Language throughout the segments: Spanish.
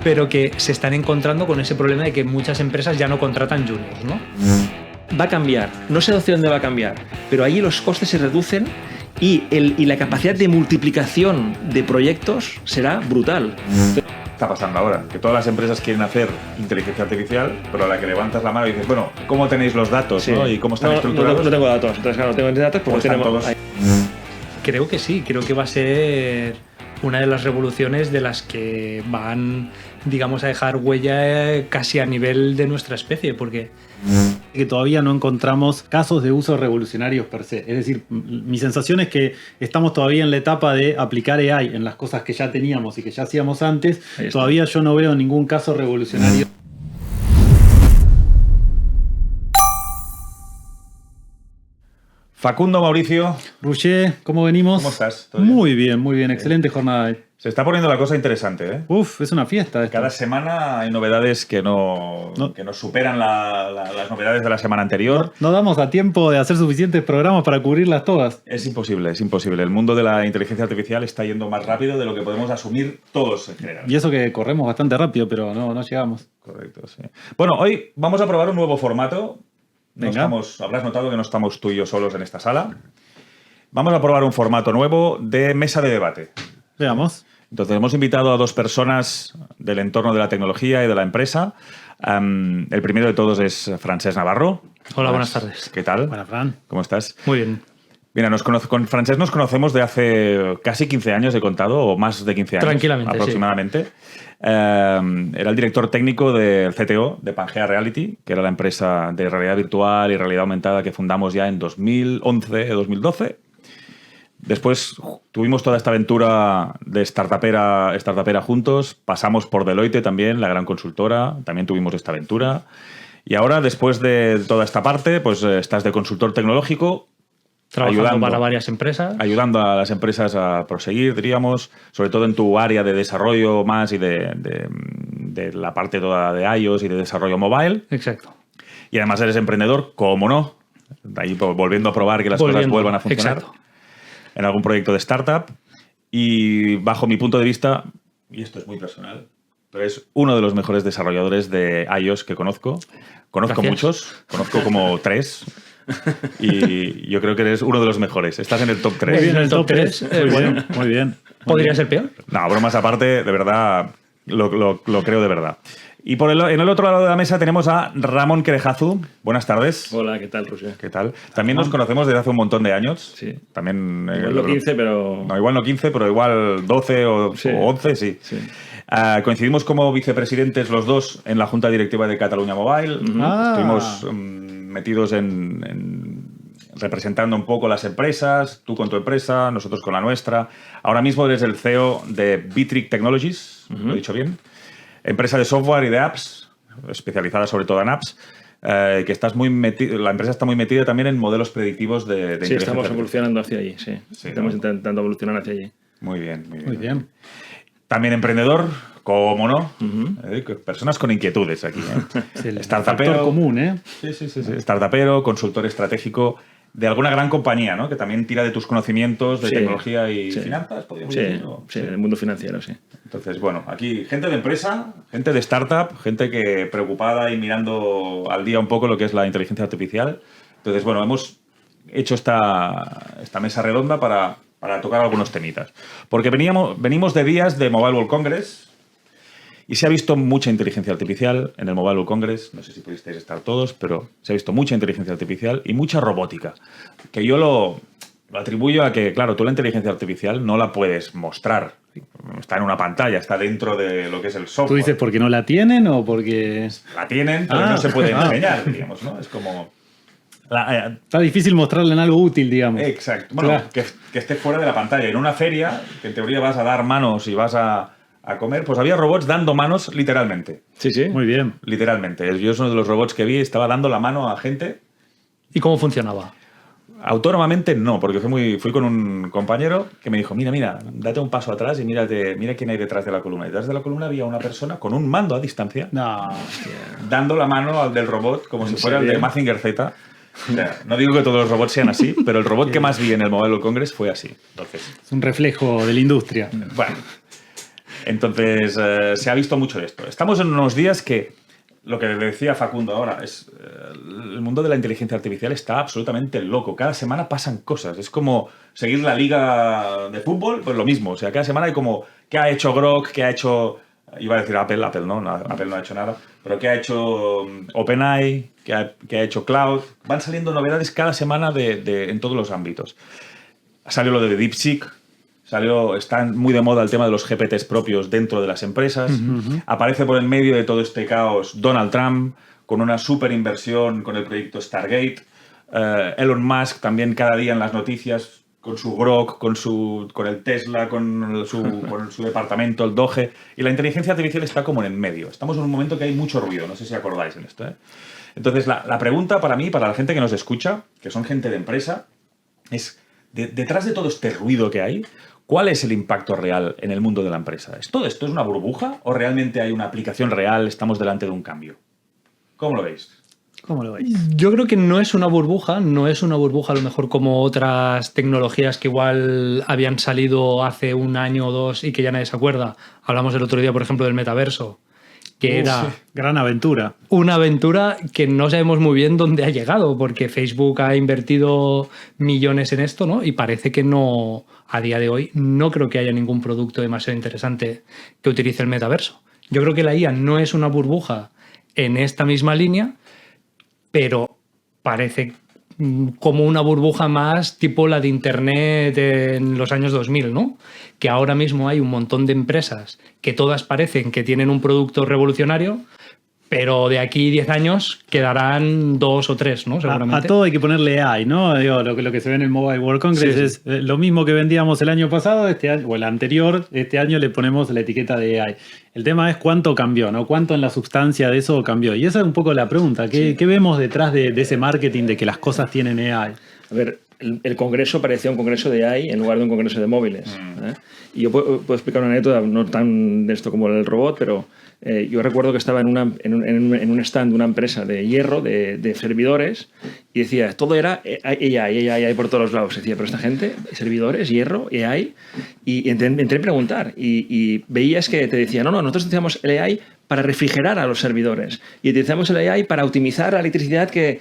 pero que se están encontrando con ese problema de que muchas empresas ya no contratan juniors, ¿no? Va a cambiar, no sé hacia dónde va a cambiar, pero allí los costes se reducen y la capacidad de multiplicación de proyectos será brutal. Está pasando ahora, que todas las empresas quieren hacer inteligencia artificial, pero a la que levantas la mano y dices, bueno, ¿cómo tenéis los datos? Sí. ¿No? ¿Y cómo están estructurados? No tengo datos, entonces claro, no tengo datos porque Pues están tenemos... todos. Creo que sí, creo que va a ser una de las revoluciones de las que van, digamos, a dejar huella casi a nivel de nuestra especie, porque que todavía no encontramos casos de uso revolucionarios per se. Es decir, mi sensación es que estamos todavía en la etapa de aplicar AI en las cosas que ya teníamos y que ya hacíamos antes. Todavía yo no veo ningún caso revolucionario. Facundo, Mauricio, Roger, ¿cómo venimos? ¿cómo estás? ¿Todo bien? Muy bien, muy bien. Excelente jornada hoy. Se está poniendo la cosa interesante, ¿eh? Uf, es una fiesta esto. Cada semana hay novedades que nos superan las novedades de la semana anterior. No damos a tiempo de hacer suficientes programas para cubrirlas todas. Es imposible, es imposible. El mundo de la inteligencia artificial está yendo más rápido de lo que podemos asumir todos en general. Y eso que corremos bastante rápido, pero no llegamos. Correcto, sí. Bueno, hoy vamos a probar un nuevo formato. Venga. Habrás notado que no estamos tú y yo solos en esta sala. Vamos a probar un formato nuevo de mesa de debate. Veamos. Entonces, hemos invitado a dos personas del entorno de la tecnología y de la empresa. El primero de todos es Francesc Navarro. Hola, buenas tardes. ¿Qué tal? Buena, Fran. ¿Cómo estás? Muy bien. Mira, con Francesc nos conocemos de hace casi 15 años, he contado, o más de 15 años. Tranquilamente, aproximadamente. Sí. Era el director técnico del CTO de Pangea Reality, que era la empresa de realidad virtual y realidad aumentada que fundamos ya en 2011-2012. Después tuvimos toda esta aventura de startupera juntos. Pasamos por Deloitte también, la gran consultora. También tuvimos esta aventura. Y ahora, después de toda esta parte, pues estás de consultor tecnológico. Trabajando para varias empresas. Ayudando a las empresas a proseguir, diríamos, sobre todo en tu área de desarrollo más y de la parte toda de iOS y de desarrollo mobile. Exacto. Y además eres emprendedor, ¿cómo no? Ahí volviendo a probar que las cosas vuelvan a funcionar. Exacto. En algún proyecto de startup. Y bajo mi punto de vista, y esto es muy personal, pero es uno de los mejores desarrolladores de iOS que conozco. Conozco muchos, conozco como 3. Y yo creo que eres uno de los mejores. Estás en el top 3. Muy bien, en el top 3. Bueno, muy bien. ¿Podría ser peor? No, bromas aparte, de verdad, lo creo de verdad. Y en el otro lado de la mesa tenemos a Ramón Querejazu. Buenas tardes. Hola, ¿qué tal, Roger? ¿Qué tal? También nos conocemos desde hace un montón de años. Sí. También, Igual no 15, pero... No, igual no 15, pero igual 12 o 11, sí. Coincidimos como vicepresidentes los dos en la Junta Directiva de Cataluña Mobile. Estuvimos metidos representando un poco las empresas, tú con tu empresa, nosotros con la nuestra. Ahora mismo eres el CEO de Bitrix Technologies, ¿lo he dicho bien? Empresa de software y de apps, especializada sobre todo en apps, que estás muy la empresa está muy metida también en modelos predictivos de Sí, inteligencia estamos artificial. evolucionando hacia allí, sí. Estamos intentando evolucionar hacia allí. Muy bien, muy bien. Muy bien. También emprendedor, ¿cómo no? Personas con inquietudes aquí. Es el Startupero. factor común, ¿eh? Sí. Startupero, consultor estratégico de alguna gran compañía, ¿no? Que también tira de tus conocimientos de tecnología y finanzas, podríamos decirlo. Sí, del mundo financiero, sí. Entonces, bueno, aquí gente de empresa, gente de startup, gente que preocupada y mirando al día un poco lo que es la inteligencia artificial. Entonces, bueno, hemos hecho esta mesa redonda para tocar algunos temitas. Porque venimos de días de Mobile World Congress y se ha visto mucha inteligencia artificial en el Mobile World Congress. No sé si pudisteis estar todos, pero se ha visto mucha inteligencia artificial y mucha robótica. Que yo lo atribuyo a que, claro, tú la inteligencia artificial no la puedes mostrar. Está en una pantalla, está dentro de lo que es el software. ¿Tú dices porque no la tienen o porque...? La tienen, pero no se puede enseñar, digamos, ¿no? Es como... Está difícil mostrarle en algo útil, digamos. Exacto. Bueno, Claro. que esté fuera de la pantalla. En una feria, que en teoría vas a dar manos y vas a comer, pues había robots dando manos literalmente. Sí. Muy bien. Literalmente. Yo es uno de los robots que vi, estaba dando la mano a gente. ¿Y cómo funcionaba? Autónomamente no, porque fui con un compañero que me dijo, mira, date un paso atrás y mira quién hay detrás de la columna. Y detrás de la columna había una persona con un mando a distancia, No. dando la mano al del robot como si fuera el de serio? Mazinger Z. O sea, no digo que todos los robots sean así, pero el robot que más vi en el Mobile World Congress fue así. Entonces, Es un reflejo de la industria. bueno. Entonces, se ha visto mucho de esto. Estamos en unos días que, lo que decía Facundo ahora, es el mundo de la inteligencia artificial está absolutamente loco. Cada semana pasan cosas. Es como seguir la liga de fútbol, pues lo mismo. O sea, cada semana hay como, ¿qué ha hecho Grok? ¿Qué ha hecho...? Iba a decir Apple no, Apple no ha hecho nada. Pero ¿qué ha hecho OpenAI? ¿Qué ha hecho Cloud? Van saliendo novedades cada semana en todos los ámbitos. Salió lo de DeepSeek. Está muy de moda el tema de los GPTs propios dentro de las empresas. Aparece por en medio de todo este caos Donald Trump con una super inversión con el proyecto Stargate. Elon Musk también cada día en las noticias con su Grok, con el Tesla, con su departamento, el Doge. Y la inteligencia artificial está como en el medio. Estamos en un momento que hay mucho ruido. No sé si acordáis en esto, ¿eh? Entonces, la pregunta para mí, para la gente que nos escucha, que son gente de empresa, es, detrás de todo este ruido que hay, ¿cuál es el impacto real en el mundo de la empresa? ¿Es todo esto es una burbuja o realmente hay una aplicación real? ¿Estamos delante de un cambio? ¿Cómo lo veis? ¿Cómo lo veis? Yo creo que no es una burbuja a lo mejor como otras tecnologías que igual habían salido hace un año o dos y que ya nadie se acuerda. Hablamos el otro día, por ejemplo, del metaverso, que era gran aventura. Una aventura que no sabemos muy bien dónde ha llegado, porque Facebook ha invertido millones en esto, ¿no? Y parece que no, a día de hoy, no creo que haya ningún producto demasiado interesante que utilice el metaverso. Yo creo que la IA no es una burbuja en esta misma línea, pero parece como una burbuja más tipo la de Internet en los años 2000, ¿no? Que ahora mismo hay un montón de empresas que todas parecen que tienen un producto revolucionario, pero de aquí 10 años quedarán 2 o 3, ¿no? Seguramente. A todo hay que ponerle AI, ¿no? Digo, lo que se ve en el Mobile World Congress es lo mismo que vendíamos el año pasado, este año, o el anterior, este año le ponemos la etiqueta de AI. El tema es cuánto cambió, ¿no? Cuánto en la sustancia de eso cambió. Y esa es un poco la pregunta. ¿Qué vemos detrás de ese marketing de que las cosas tienen AI? A ver, el congreso parecía un congreso de AI en lugar de un congreso de móviles. Y yo puedo explicar una anécdota, no tan de esto como el robot, pero yo recuerdo que estaba en un stand de una empresa de hierro, de servidores, y decía, todo era AI por todos los lados. Decía, pero esta gente, servidores, hierro, AI, y entré a preguntar, y veías que te decía, no, nosotros utilizamos el AI para refrigerar a los servidores y utilizamos el AI para optimizar la electricidad que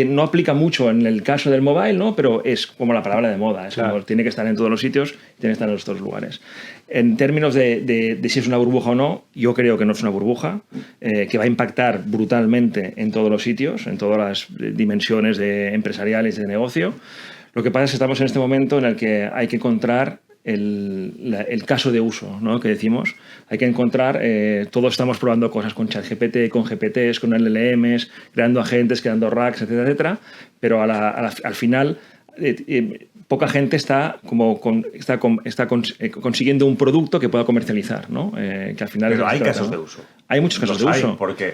no aplica mucho en el caso del mobile, ¿no? Pero es como la palabra de moda, es como, tiene que estar en todos los sitios, tiene que estar en todos los lugares. En términos de si es una burbuja o no, yo creo que no es una burbuja, que va a impactar brutalmente en todos los sitios, en todas las dimensiones empresariales de negocio. Lo que pasa es que estamos en este momento en el que hay que encontrar el caso de uso, ¿no? Que decimos, hay que encontrar, todos estamos probando cosas con ChatGPT, con GPTs, con LLMs, creando agentes, creando racks, etcétera, etcétera, pero al final poca gente está consiguiendo un producto que pueda comercializar, ¿no? Que al final pero hay casos de uso. Hay muchos casos de uso. Porque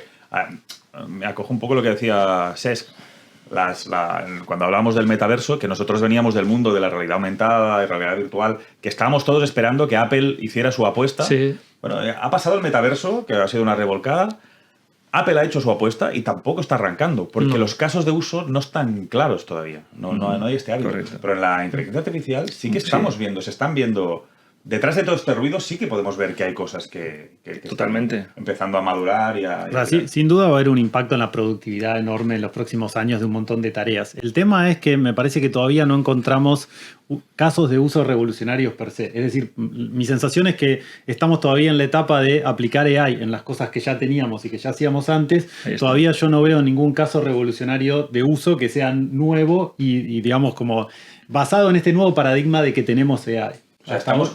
me acojo un poco lo que decía Cesc. Cuando hablábamos del metaverso, que nosotros veníamos del mundo de la realidad aumentada, de realidad virtual, que estábamos todos esperando que Apple hiciera su apuesta. Sí. Bueno, ha pasado el metaverso, que ha sido una revolcada. Apple ha hecho su apuesta y tampoco está arrancando, porque los casos de uso no están claros todavía. No hay este hábito. Correcto. Pero en la inteligencia artificial sí que estamos viendo, se están viendo. Detrás de todo este ruido sí que podemos ver que hay cosas que totalmente están empezando a madurar sin duda va a haber un impacto en la productividad enorme en los próximos años de un montón de tareas. El tema es que me parece que todavía no encontramos casos de uso revolucionarios per se. Es decir, mi sensación es que estamos todavía en la etapa de aplicar AI en las cosas que ya teníamos y que ya hacíamos antes. Todavía yo no veo ningún caso revolucionario de uso que sea nuevo y digamos como basado en este nuevo paradigma de que tenemos AI. O sea, estamos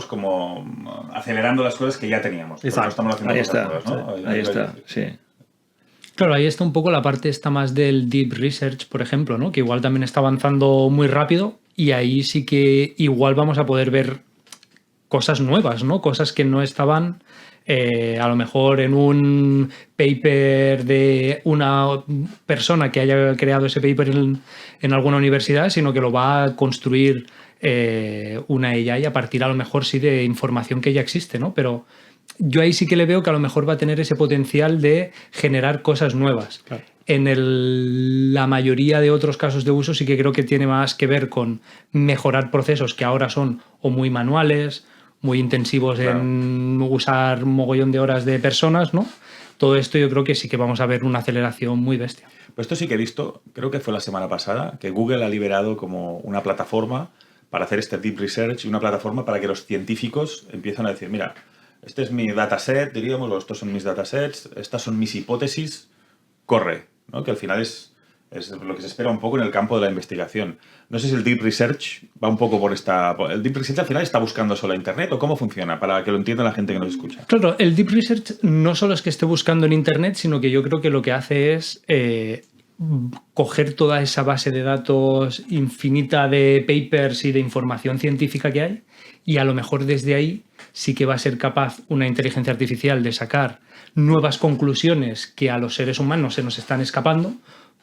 como acelerando las cosas que ya teníamos. Exacto. Estamos haciendo ahí cosas está, nuevas, ¿no? Ahí está, sí. Claro, ahí está un poco la parte esta más del deep research, por ejemplo, ¿no? Que igual también está avanzando muy rápido y ahí sí que igual vamos a poder ver cosas nuevas, ¿no? Cosas que no estaban a lo mejor en un paper de una persona que haya creado ese paper en alguna universidad, sino que lo va a construir una AI a partir a lo mejor sí de información que ya existe, ¿no? Pero yo ahí sí que le veo que a lo mejor va a tener ese potencial de generar cosas nuevas. Claro. En la mayoría de otros casos de uso sí que creo que tiene más que ver con mejorar procesos que ahora son o muy manuales muy intensivos en usar mogollón de horas de personas, ¿no? Todo esto yo creo que sí que vamos a ver una aceleración muy bestia. Pues esto sí que he visto, creo que fue la semana pasada, que Google ha liberado como una plataforma para hacer este deep research y una plataforma para que los científicos empiezan a decir, mira, este es mi dataset, diríamos, o estos son mis datasets, estas son mis hipótesis, corre, ¿no? Que al final es lo que se espera un poco en el campo de la investigación. No sé si el Deep Research va un poco por esta... ¿El Deep Research al final está buscando solo Internet o cómo funciona? Para que lo entienda la gente que nos escucha. Claro, el Deep Research no solo es que esté buscando en Internet, sino que yo creo que lo que hace es coger toda esa base de datos infinita de papers y de información científica que hay, y a lo mejor desde ahí sí que va a ser capaz una inteligencia artificial de sacar nuevas conclusiones que a los seres humanos se nos están escapando,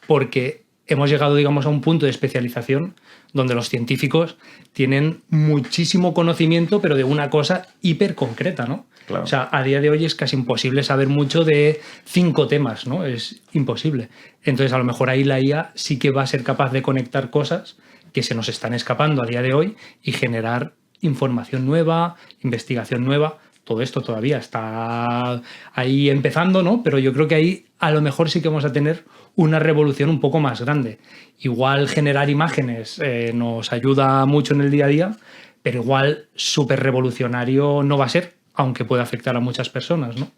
porque hemos llegado, digamos, a un punto de especialización donde los científicos tienen muchísimo conocimiento, pero de una cosa hiper concreta, ¿no? Claro. O sea, a día de hoy es casi imposible saber mucho de 5 temas, ¿no? Es imposible. Entonces, a lo mejor ahí la IA sí que va a ser capaz de conectar cosas que se nos están escapando a día de hoy y generar información nueva, investigación nueva. Todo esto todavía está ahí empezando, ¿no? Pero yo creo que ahí a lo mejor sí que vamos a tener una revolución un poco más grande. Igual generar imágenes nos ayuda mucho en el día a día, pero igual súper revolucionario no va a ser, aunque puede afectar a muchas personas, ¿no?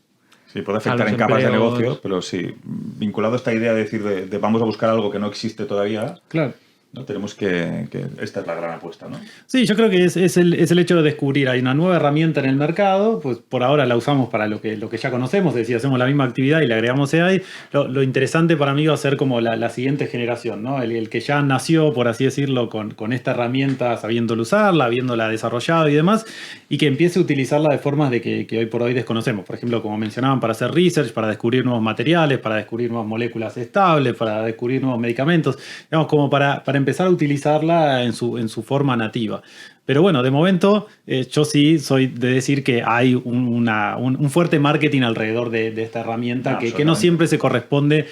Sí, puede afectar en capas de negocio, pero sí, vinculado a esta idea de decir de vamos a buscar algo que no existe todavía. Claro. ¿No? Tenemos que esta es la gran apuesta, ¿no? Sí, yo creo que es el hecho de descubrir. Hay una nueva herramienta en el mercado, pues por ahora la usamos para lo que ya conocemos, es decir, hacemos la misma actividad y le agregamos AI. Lo interesante para mí va a ser como la siguiente generación, ¿no? El que ya nació, por así decirlo, con esta herramienta, sabiéndola usarla, habiéndola desarrollado y demás, y que empiece a utilizarla de formas de que hoy por hoy desconocemos. Por ejemplo, como mencionaban, para hacer research, para descubrir nuevos materiales, para descubrir nuevas moléculas estables, para descubrir nuevos medicamentos, digamos, como para empezar a utilizarla en su forma nativa. Pero bueno, de momento yo sí soy de decir que hay un fuerte marketing alrededor de esta herramienta que no siempre se corresponde.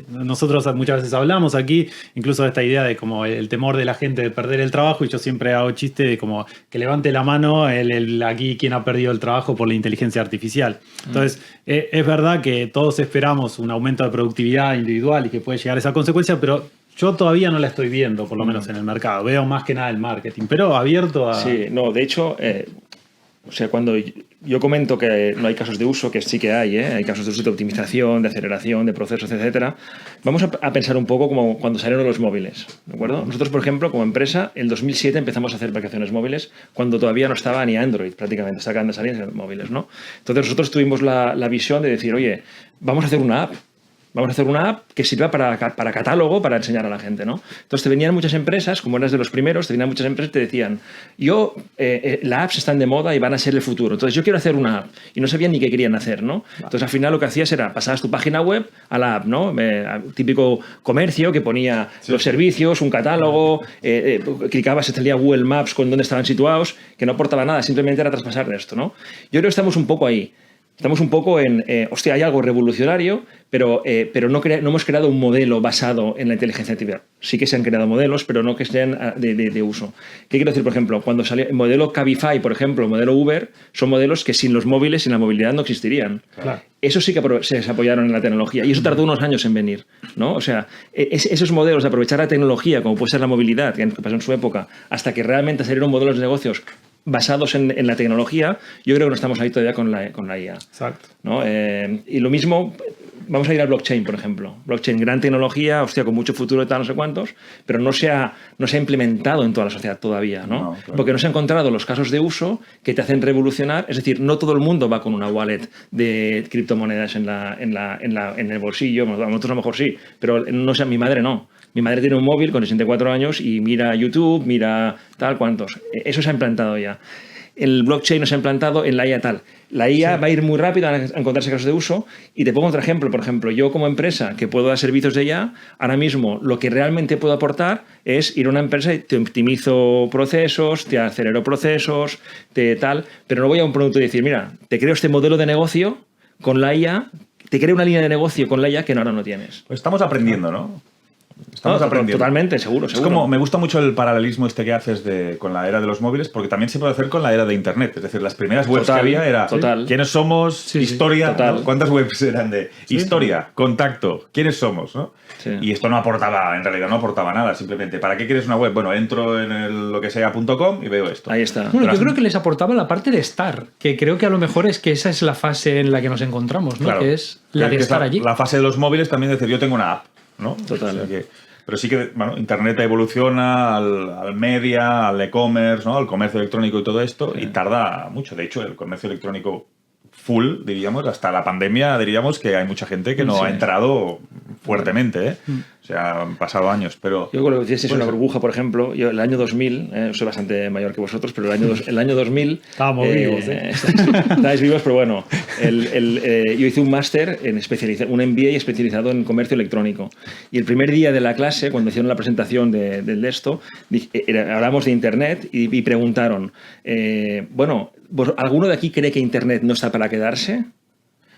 Nosotros muchas veces hablamos aquí incluso de esta idea de como el temor de la gente de perder el trabajo, y yo siempre hago chiste de como que levante la mano aquí quien ha perdido el trabajo por la inteligencia artificial. Entonces es verdad que todos esperamos un aumento de productividad individual y que puede llegar a esa consecuencia, pero yo todavía no la estoy viendo, por lo menos en el mercado. Veo más que nada el marketing, pero abierto a... Sí, no, de hecho, o sea, cuando yo comento que no hay casos de uso, que sí que hay casos de uso de optimización, de aceleración, de procesos, etcétera, vamos a pensar un poco como cuando salieron los móviles, ¿de acuerdo? Nosotros, por ejemplo, como empresa, en 2007 empezamos a hacer aplicaciones móviles cuando todavía no estaba ni Android, prácticamente, estaban de salir en móviles, ¿no? Entonces nosotros tuvimos la visión de decir, oye, vamos a hacer una app. Vamos a hacer una app que sirva para catálogo, para enseñar a la gente, ¿no? Entonces te venían muchas empresas, como eras de los primeros, te venían muchas empresas y te decían, las apps están de moda y van a ser el futuro. Entonces yo quiero hacer una app. Y no sabían ni qué querían hacer, ¿no? Entonces al final lo que hacías era, pasabas tu página web a la app, ¿no? Típico comercio que ponía los servicios, un catálogo, clicabas, se salía Google Maps con dónde estaban situados, que no aportaba nada, simplemente era traspasar esto, ¿no? Yo creo que estamos un poco ahí. Estamos un poco en, hostia, hay algo revolucionario, pero no hemos creado un modelo basado en la inteligencia artificial. Sí que se han creado modelos, pero no que sean de uso. ¿Qué quiero decir? Por ejemplo, cuando salió el modelo Cabify, por ejemplo, el modelo Uber, son modelos que sin los móviles, sin la movilidad, no existirían. Claro. Eso sí que se apoyaron en la tecnología y eso tardó unos años en venir, ¿no? O sea, esos modelos de aprovechar la tecnología, como puede ser la movilidad, que pasó en su época, hasta que realmente salieron modelos de negocios basados en la tecnología, yo creo que no estamos ahí todavía con la IA. Exacto. ¿No? Y lo mismo, vamos a ir al blockchain, por ejemplo. Blockchain, gran tecnología, hostia, con mucho futuro y tal, no sé cuántos, pero no se ha implementado en toda la sociedad todavía, ¿no? No, claro. Porque no se han encontrado los casos de uso que te hacen revolucionar. Es decir, no todo el mundo va con una wallet de criptomonedas en el bolsillo. Nosotros a lo mejor sí, pero no sé, mi madre no. Mi madre tiene un móvil con 64 años y mira YouTube, mira tal, cuantos. Eso se ha implantado ya. El blockchain no se ha implantado, en la IA tal. La IA va a ir muy rápido a encontrarse casos de uso. Y te pongo otro ejemplo. Por ejemplo, yo como empresa que puedo dar servicios de IA, ahora mismo lo que realmente puedo aportar es ir a una empresa y te optimizo procesos, te acelero procesos, tal. Pero no voy a un producto y decir, mira, te creo este modelo de negocio con la IA, te creo una línea de negocio con la IA que ahora no tienes. Pues estamos aprendiendo, ¿no? Estamos aprendiendo. Totalmente, seguro. Es como, me gusta mucho el paralelismo este que haces con la era de los móviles, porque también se puede hacer con la era de Internet. Es decir, las primeras webs que había era quiénes somos, historia, ¿no? ¿Cuántas webs eran de historia, contacto, quiénes somos, ¿no? Sí. Y esto no aportaba, en realidad no aportaba nada, simplemente, ¿para qué quieres una web? Bueno, entro en lo que sea.com y veo esto. Ahí está. Bueno, yo creo que les aportaba la parte de estar, que creo que a lo mejor es que esa es la fase en la que nos encontramos, ¿no? Claro. Que es la de estar allí. La fase de los móviles también es decir, yo tengo una app, ¿no? Total. O sea pero sí que, bueno, Internet evoluciona al media, al e-commerce, ¿no? Al comercio electrónico y todo esto, y tarda mucho. De hecho, el comercio electrónico full, diríamos, hasta la pandemia, diríamos que hay mucha gente que no ha entrado fuertemente, ¿eh? O sea, han pasado años, pero... Yo creo que si es una burbuja, por ejemplo, yo el año 2000, soy bastante mayor que vosotros, pero el año 2000... Estábamos vivos, ¿eh? Estáis vivos, pero bueno. Yo hice un máster, un MBA especializado en comercio electrónico. Y el primer día de la clase, cuando hicieron la presentación de esto, hablamos de Internet y preguntaron, bueno, ¿alguno de aquí cree que Internet no está para quedarse?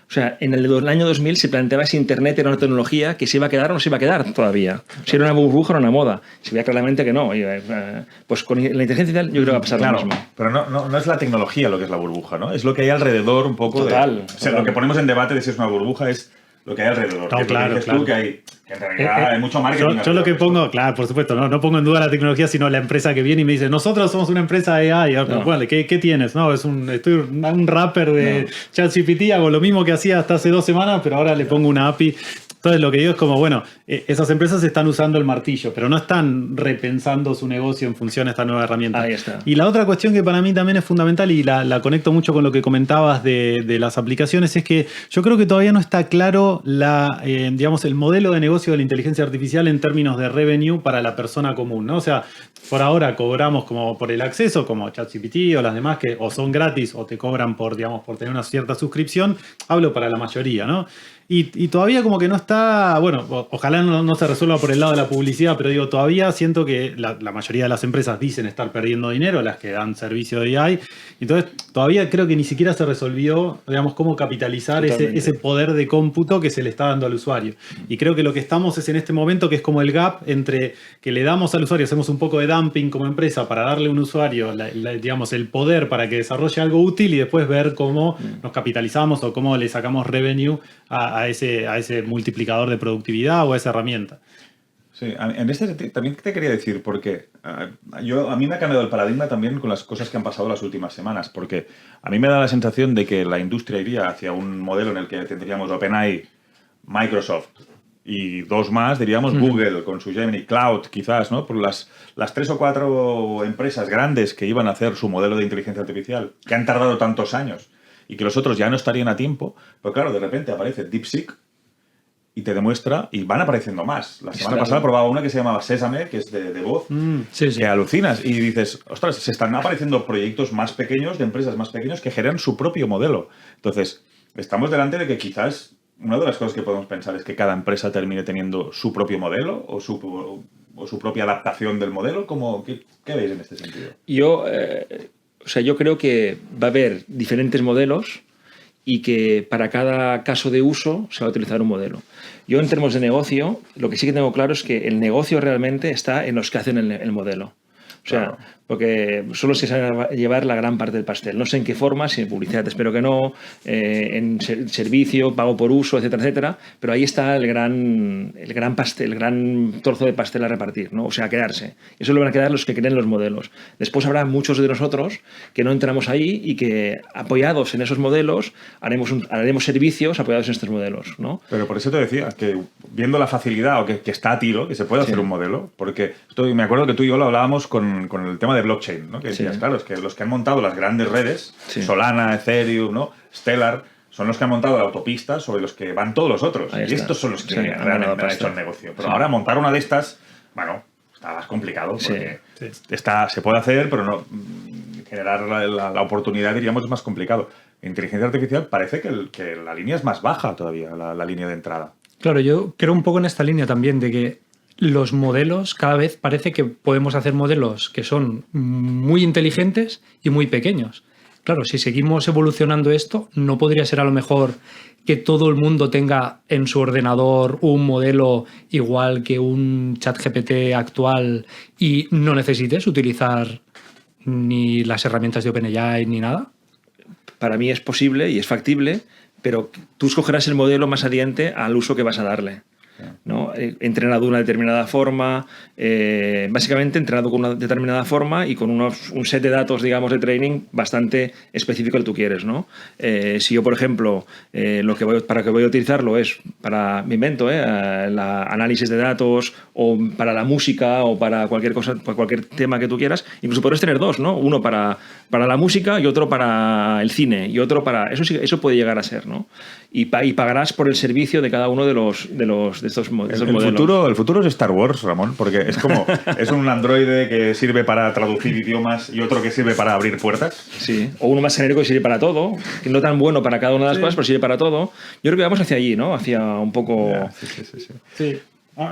O sea, en el año 2000 se planteaba si Internet era una tecnología que se iba a quedar o no se iba a quedar todavía. Si era una burbuja o una moda. Se veía claramente que no. Pues con la inteligencia artificial yo creo que va a pasar lo mismo. Pero no es la tecnología lo que es la burbuja, ¿no? Es lo que hay alrededor un poco Total. O sea, lo que ponemos en debate de si es una burbuja es lo que hay alrededor. No, claro. Que en realidad hay mucho marketing. Yo lo que pongo, claro, por supuesto, no pongo en duda la tecnología, sino la empresa que viene y me dice, nosotros somos una empresa de AI. Bueno, ¿qué tienes? No, estoy un rapper de ChatGPT, hago lo mismo que hacía hasta hace 2 semanas, pero ahora le pongo una API. Entonces lo que digo es como, bueno, esas empresas están usando el martillo, pero no están repensando su negocio en función a esta nueva herramienta. Ahí está. Y la otra cuestión que para mí también es fundamental y la conecto mucho con lo que comentabas de las aplicaciones es que yo creo que todavía no está claro digamos, el modelo de negocio de la inteligencia artificial en términos de revenue para la persona común, ¿no? O sea, por ahora cobramos como por el acceso, como ChatGPT o las demás que o son gratis o te cobran por tener una cierta suscripción. Hablo para la mayoría, ¿no? Y todavía como que no está, bueno, ojalá no se resuelva por el lado de la publicidad, pero digo, todavía siento que la mayoría de las empresas dicen estar perdiendo dinero, las que dan servicio de AI. Entonces, todavía creo que ni siquiera se resolvió, digamos, cómo capitalizar ese poder de cómputo que se le está dando al usuario. Y creo que lo que estamos es en este momento que es como el gap entre que le damos al usuario, hacemos un poco de dumping como empresa para darle a un usuario, digamos, el poder para que desarrolle algo útil y después ver cómo nos capitalizamos o cómo le sacamos revenue a ese multiplicador de productividad o a esa herramienta. Sí, en este sentido también te quería decir, porque a mí me ha cambiado el paradigma también con las cosas que han pasado las últimas semanas, porque a mí me da la sensación de que la industria iría hacia un modelo en el que tendríamos OpenAI, Microsoft y 2 más, diríamos Google con su Gemini Cloud, quizás, ¿no? Por las 3 o 4 empresas grandes que iban a hacer su modelo de inteligencia artificial, que han tardado tantos años y que los otros ya no estarían a tiempo, pero claro, de repente aparece DeepSeek y te demuestra, y van apareciendo más. La semana pasada probaba una que se llamaba Sésame, que es de voz, que alucinas y dices, ostras, se están apareciendo proyectos más pequeños, de empresas más pequeños que generan su propio modelo. Entonces, estamos delante de que quizás una de las cosas que podemos pensar es que cada empresa termine teniendo su propio modelo o su propia adaptación del modelo. ¿Qué veis en este sentido? Yo creo que va a haber diferentes modelos y que para cada caso de uso se va a utilizar un modelo. Yo, en términos de negocio, lo que sí que tengo claro es que el negocio realmente está en los que hacen el modelo. O sea, claro, porque son los que saben llevar la gran parte del pastel. No sé en qué forma, si en publicidad espero que no, en servicio, pago por uso, etcétera, etcétera, pero ahí está el gran pastel, el gran trozo de pastel a repartir, ¿no? O sea, a quedarse. Eso lo van a quedar los que creen los modelos. Después habrá muchos de nosotros que no entramos ahí y que, apoyados en esos modelos, haremos servicios apoyados en estos modelos, ¿no? Pero por eso te decía que viendo la facilidad o que está a tiro, que se puede hacer un modelo, porque me acuerdo que tú y yo lo hablábamos con el tema de blockchain, ¿no? Que decías, claro, es que los que han montado las grandes redes, Solana, Ethereum, ¿no? Stellar, son los que han montado la autopista sobre los que van todos los otros. Y estos son los que realmente han hecho el negocio. Pero ahora montar una de estas, bueno, está más complicado porque se puede hacer, pero no generar la oportunidad, diríamos, es más complicado. Inteligencia artificial parece que la línea es más baja todavía, la línea de entrada. Claro, yo creo un poco en esta línea también de que los modelos, cada vez parece que podemos hacer modelos que son muy inteligentes y muy pequeños. claro, si seguimos evolucionando esto, ¿no podría ser a lo mejor que todo el mundo tenga en su ordenador un modelo igual que un ChatGPT actual y no necesites utilizar ni las herramientas de OpenAI ni nada? Para mí es posible y es factible, pero tú escogerás el modelo más adiente al uso que vas a darle, ¿no? Entrenado de una determinada forma, básicamente entrenado con una determinada forma y con un set de datos, digamos, de training bastante específico que tú quieres, ¿no? Si yo, por ejemplo, para que voy a utilizarlo es para, me invento, el análisis de datos o para la música o para cualquier cosa, para cualquier tema que tú quieras, incluso podrías tener dos, ¿no? Uno para la música y otro para el cine y otro para... Eso puede llegar a ser, ¿no? Y pagarás por el servicio de cada uno de estos modelos. El futuro es Star Wars, Ramón, porque es como es un androide que sirve para traducir idiomas y otro que sirve para abrir puertas. Sí, o uno más genérico que sirve para todo, que no tan bueno para cada una de las cosas, pero sirve para todo. Yo creo que vamos hacia allí, ¿no? Hacia un poco... Sí.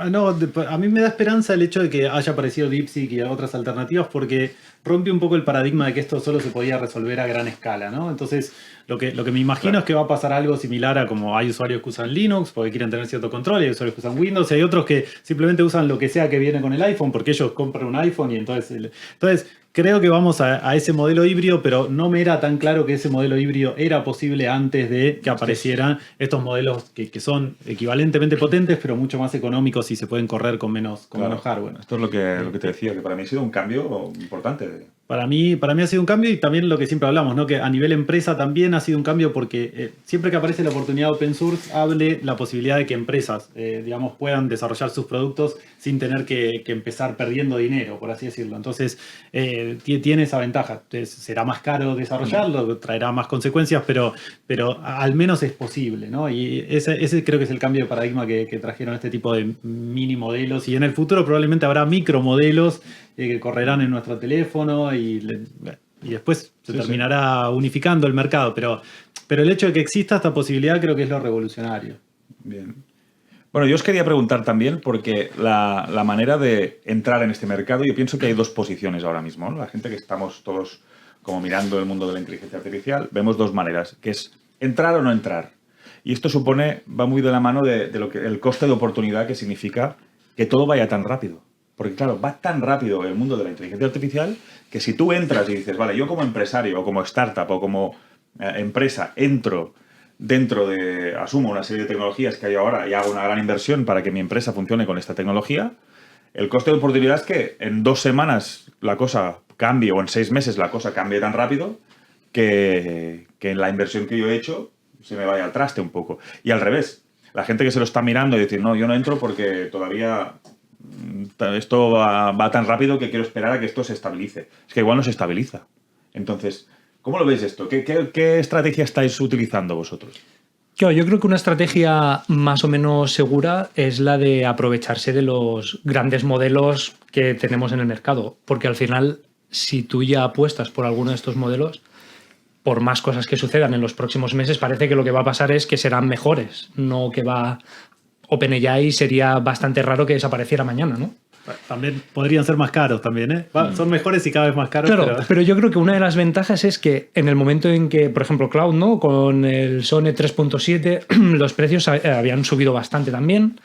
No, a mí me da esperanza el hecho de que haya aparecido DeepSeek y otras alternativas porque rompe un poco el paradigma de que esto solo se podía resolver a gran escala, ¿no? Entonces, lo que me imagino es que va a pasar algo similar a como hay usuarios que usan Linux porque quieren tener cierto control, y hay usuarios que usan Windows, y hay otros que simplemente usan lo que sea que viene con el iPhone porque ellos compran un iPhone y entonces creo que vamos a ese modelo híbrido, pero no me era tan claro que ese modelo híbrido era posible antes de que aparecieran estos modelos que son equivalentemente potentes, pero mucho más económicos y se pueden correr con menos hardware. Esto es lo que te decía, que para mí ha sido un cambio importante. Para mí ha sido un cambio, y también lo que siempre hablamos, ¿no? Que a nivel empresa también ha sido un cambio porque siempre que aparece la oportunidad de open source, hable la posibilidad de que empresas digamos, puedan desarrollar sus productos sin tener que empezar perdiendo dinero, por así decirlo. Entonces, tiene esa ventaja. Entonces, será más caro desarrollarlo, traerá más consecuencias, pero al menos es posible, ¿no? Y ese creo que es el cambio de paradigma que trajeron este tipo de mini modelos, y en el futuro probablemente habrá micromodelos que correrán en nuestro teléfono y después se terminará unificando el mercado, pero el hecho de que exista esta posibilidad creo que es lo revolucionario. Bien. Bueno, yo os quería preguntar también, porque la manera de entrar en este mercado, yo pienso que hay dos posiciones ahora mismo, ¿no? La gente que estamos todos como mirando el mundo de la inteligencia artificial, vemos dos maneras, que es entrar o no entrar. Y esto va muy de la mano de lo que el coste de oportunidad que significa que todo vaya tan rápido. Porque claro, va tan rápido el mundo de la inteligencia artificial que si tú entras y dices, vale, yo como empresario o como startup o como empresa entro dentro de, asumo una serie de tecnologías que hay ahora y hago una gran inversión para que mi empresa funcione con esta tecnología, el coste de oportunidad es que en 2 semanas la cosa cambie o en 6 meses la cosa cambie tan rápido que la inversión que yo he hecho se me vaya al traste un poco. Y al revés, la gente que se lo está mirando y decir, no, yo no entro porque todavía esto va tan rápido que quiero esperar a que esto se estabilice. Es que igual no se estabiliza. Entonces, ¿cómo lo veis esto? ¿Qué estrategia estáis utilizando vosotros? Claro, yo creo que una estrategia más o menos segura es la de aprovecharse de los grandes modelos que tenemos en el mercado, porque al final, si tú ya apuestas por alguno de estos modelos, por más cosas que sucedan en los próximos meses, parece que lo que va a pasar es que serán mejores, no que OpenAI sería bastante raro que desapareciera mañana, ¿no? También podrían ser más caros también, ¿eh? Son mejores y cada vez más caros. Claro, pero yo creo que una de las ventajas es que en el momento en que, por ejemplo, Cloud, ¿no? Con el Sonnet 3.7, los precios habían subido bastante también.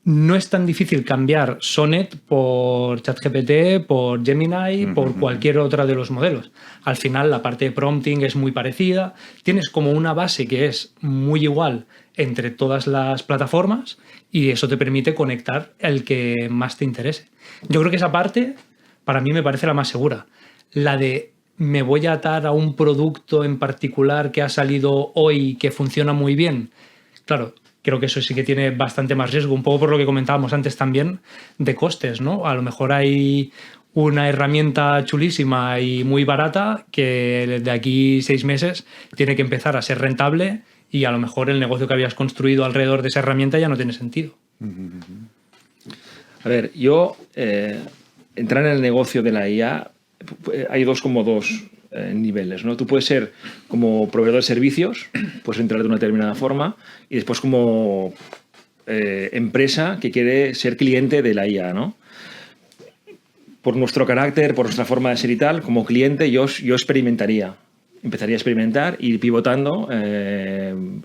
No es tan difícil cambiar Sonnet por ChatGPT, por Gemini, por cualquier otra de los modelos. Al final, la parte de prompting es muy parecida. Tienes como una base que es muy igual entre todas las plataformas y eso te permite conectar el que más te interese. Yo creo que esa parte, para mí, me parece la más segura. La de me voy a atar a un producto en particular que ha salido hoy que funciona muy bien. Claro, creo que eso sí que tiene bastante más riesgo, un poco por lo que comentábamos antes también de costes, ¿no? A lo mejor hay una herramienta chulísima y muy barata que de aquí 6 meses tiene que empezar a ser rentable y a lo mejor el negocio que habías construido alrededor de esa herramienta ya no tiene sentido. A ver, yo entrar en el negocio de la IA, hay dos niveles, ¿no? Tú puedes ser como proveedor de servicios, puedes entrar de una determinada forma, y después como empresa que quiere ser cliente de la IA, ¿no? Por nuestro carácter, por nuestra forma de ser y tal, como cliente yo experimentaría empezaría a experimentar, ir pivotando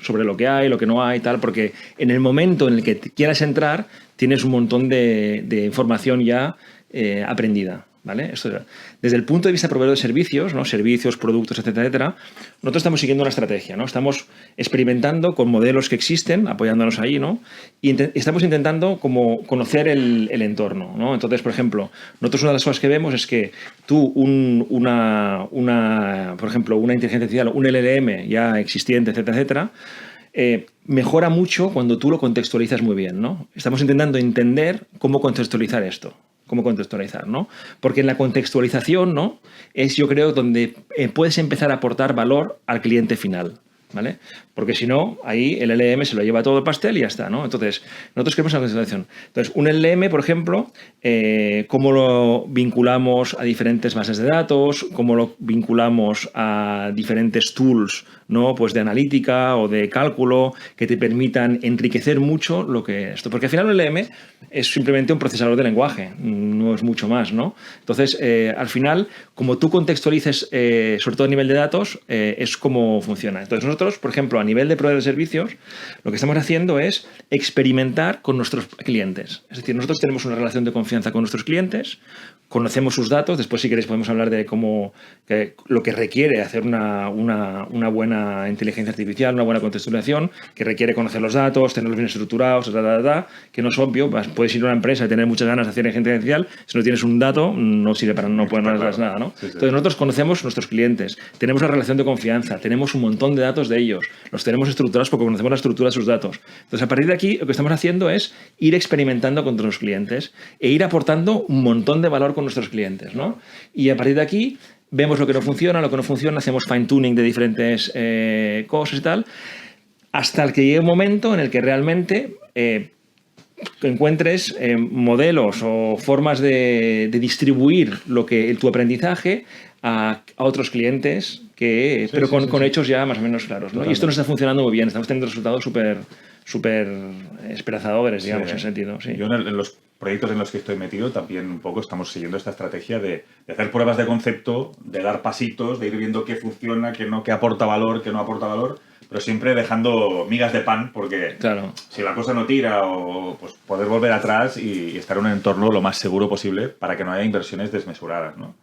sobre lo que hay, lo que no hay, tal, porque en el momento en el que quieras entrar, tienes un montón de información ya aprendida. ¿Vale? Esto, desde el punto de vista de proveedor de servicios, ¿no? Servicios, productos, etcétera, etcétera, nosotros estamos siguiendo una estrategia, ¿no? Estamos experimentando con modelos que existen, apoyándonos ahí, ¿no? Y estamos intentando como conocer el entorno, ¿no? Entonces, por ejemplo, nosotros una de las cosas que vemos es que tú, por ejemplo, una inteligencia artificial, un LLM ya existente, etcétera, etcétera, mejora mucho cuando tú lo contextualizas muy bien, ¿no? Estamos intentando entender cómo contextualizar esto. Cómo contextualizar, ¿no? Porque en la contextualización, ¿no? Es, yo creo, donde puedes empezar a aportar valor al cliente final, ¿vale? Porque si no, ahí el LLM se lo lleva todo el pastel y ya está, ¿no? Entonces, nosotros queremos una contextualización. Entonces, un LLM, por ejemplo, cómo lo vinculamos a diferentes bases de datos, cómo lo vinculamos a diferentes tools, ¿no? Pues de analítica o de cálculo que te permitan enriquecer mucho lo que esto. Porque al final un LLM es simplemente un procesador de lenguaje, no es mucho más, ¿no? Entonces, al final, como tú contextualices, sobre todo a nivel de datos, es como funciona. Entonces, nosotros, por ejemplo, a nivel de proveedor de servicios, lo que estamos haciendo es experimentar con nuestros clientes. Es decir, nosotros tenemos una relación de confianza con nuestros clientes, conocemos sus datos, después si queréis podemos hablar de cómo lo que requiere hacer una buena inteligencia artificial, una buena contextualización, que requiere conocer los datos, tenerlos bien estructurados, que no es obvio, puedes ir a una empresa y tener muchas ganas de hacer inteligencia artificial, si no tienes un dato no sirve para no poder hacer nada, ¿no? Sí. Entonces nosotros conocemos nuestros clientes, tenemos una relación de confianza, tenemos un montón de datos de ellos, los tenemos estructurados porque conocemos la estructura de sus datos. Entonces a partir de aquí lo que estamos haciendo es ir experimentando con nuestros clientes e ir aportando un montón de valor con nuestros clientes, ¿no? Y a partir de aquí vemos lo que no funciona, hacemos fine-tuning de diferentes cosas y tal, hasta que llegue un momento en el que realmente encuentres modelos o formas de distribuir tu aprendizaje a otros clientes, pero con hechos ya más o menos claros, ¿no? Y esto nos está funcionando muy bien, estamos teniendo resultados súper esperanzadores, digamos, en ese sentido. Sí. Yo en los proyectos en los que estoy metido también un poco estamos siguiendo esta estrategia de hacer pruebas de concepto, de dar pasitos, de ir viendo qué funciona, qué aporta valor, qué no aporta valor, pero siempre dejando migas de pan, porque claro, si la cosa no tira, pues poder volver atrás y estar en un entorno lo más seguro posible para que no haya inversiones desmesuradas, ¿no?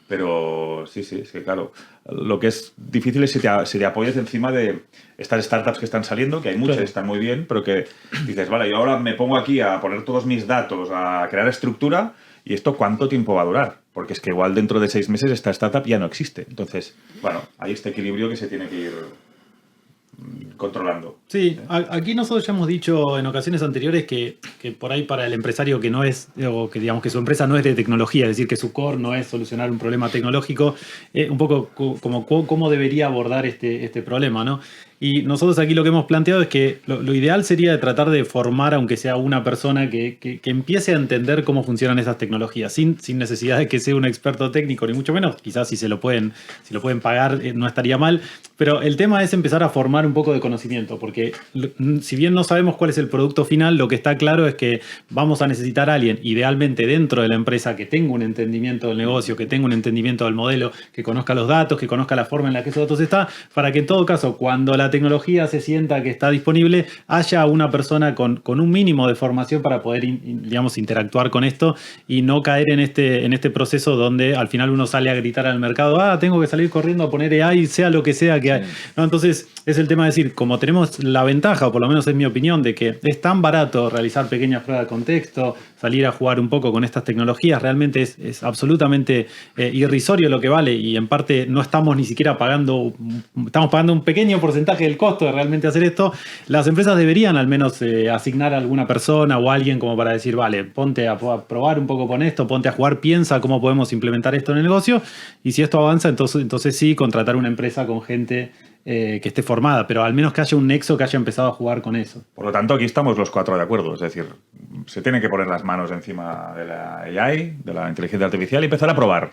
Pero sí, es que claro, lo que es difícil es si te apoyas encima de estas startups que están saliendo, que hay muchas, están muy bien, pero que dices, vale, yo ahora me pongo aquí a poner todos mis datos, a crear estructura, ¿y esto cuánto tiempo va a durar? Porque es que igual dentro de 6 meses esta startup ya no existe. Entonces, bueno, hay este equilibrio que se tiene que ir controlando. Sí, aquí nosotros ya hemos dicho en ocasiones anteriores que por ahí para el empresario que no es, o que digamos que su empresa no es de tecnología, es decir, que su core no es solucionar un problema tecnológico, un poco como cómo debería abordar este problema, ¿no? Y nosotros aquí lo que hemos planteado es que lo ideal sería tratar de formar, aunque sea una persona que empiece a entender cómo funcionan esas tecnologías, sin necesidad de que sea un experto técnico, ni mucho menos. Quizás si lo pueden pagar no estaría mal. Pero el tema es empezar a formar un poco de conocimiento, porque si bien no sabemos cuál es el producto final, lo que está claro es que vamos a necesitar a alguien, idealmente dentro de la empresa, que tenga un entendimiento del negocio, que tenga un entendimiento del modelo, que conozca los datos, que conozca la forma en la que esos datos están, para que en todo caso, cuando la tecnología se sienta que está disponible, haya una persona con un mínimo de formación para poder, digamos, interactuar con esto y no caer en este proceso donde al final uno sale a gritar al mercado, tengo que salir corriendo a poner AI, sea lo que sea que hay. ¿No? Entonces, es el tema de decir, como tenemos la ventaja, o por lo menos es mi opinión, de que es tan barato realizar pequeñas pruebas de contexto, salir a jugar un poco con estas tecnologías, realmente es absolutamente irrisorio lo que vale, y en parte no estamos ni siquiera estamos pagando un pequeño porcentaje del costo de realmente hacer esto. Las empresas deberían al menos asignar a alguna persona o a alguien como para decir, vale, ponte a probar un poco con esto, ponte a jugar, piensa cómo podemos implementar esto en el negocio, y si esto avanza, entonces sí, contratar una empresa con gente que esté formada, pero al menos que haya un nexo que haya empezado a jugar con eso. Por lo tanto, aquí estamos los 4 de acuerdo, es decir, se tienen que poner las manos encima de la AI, de la inteligencia artificial, y empezar a probar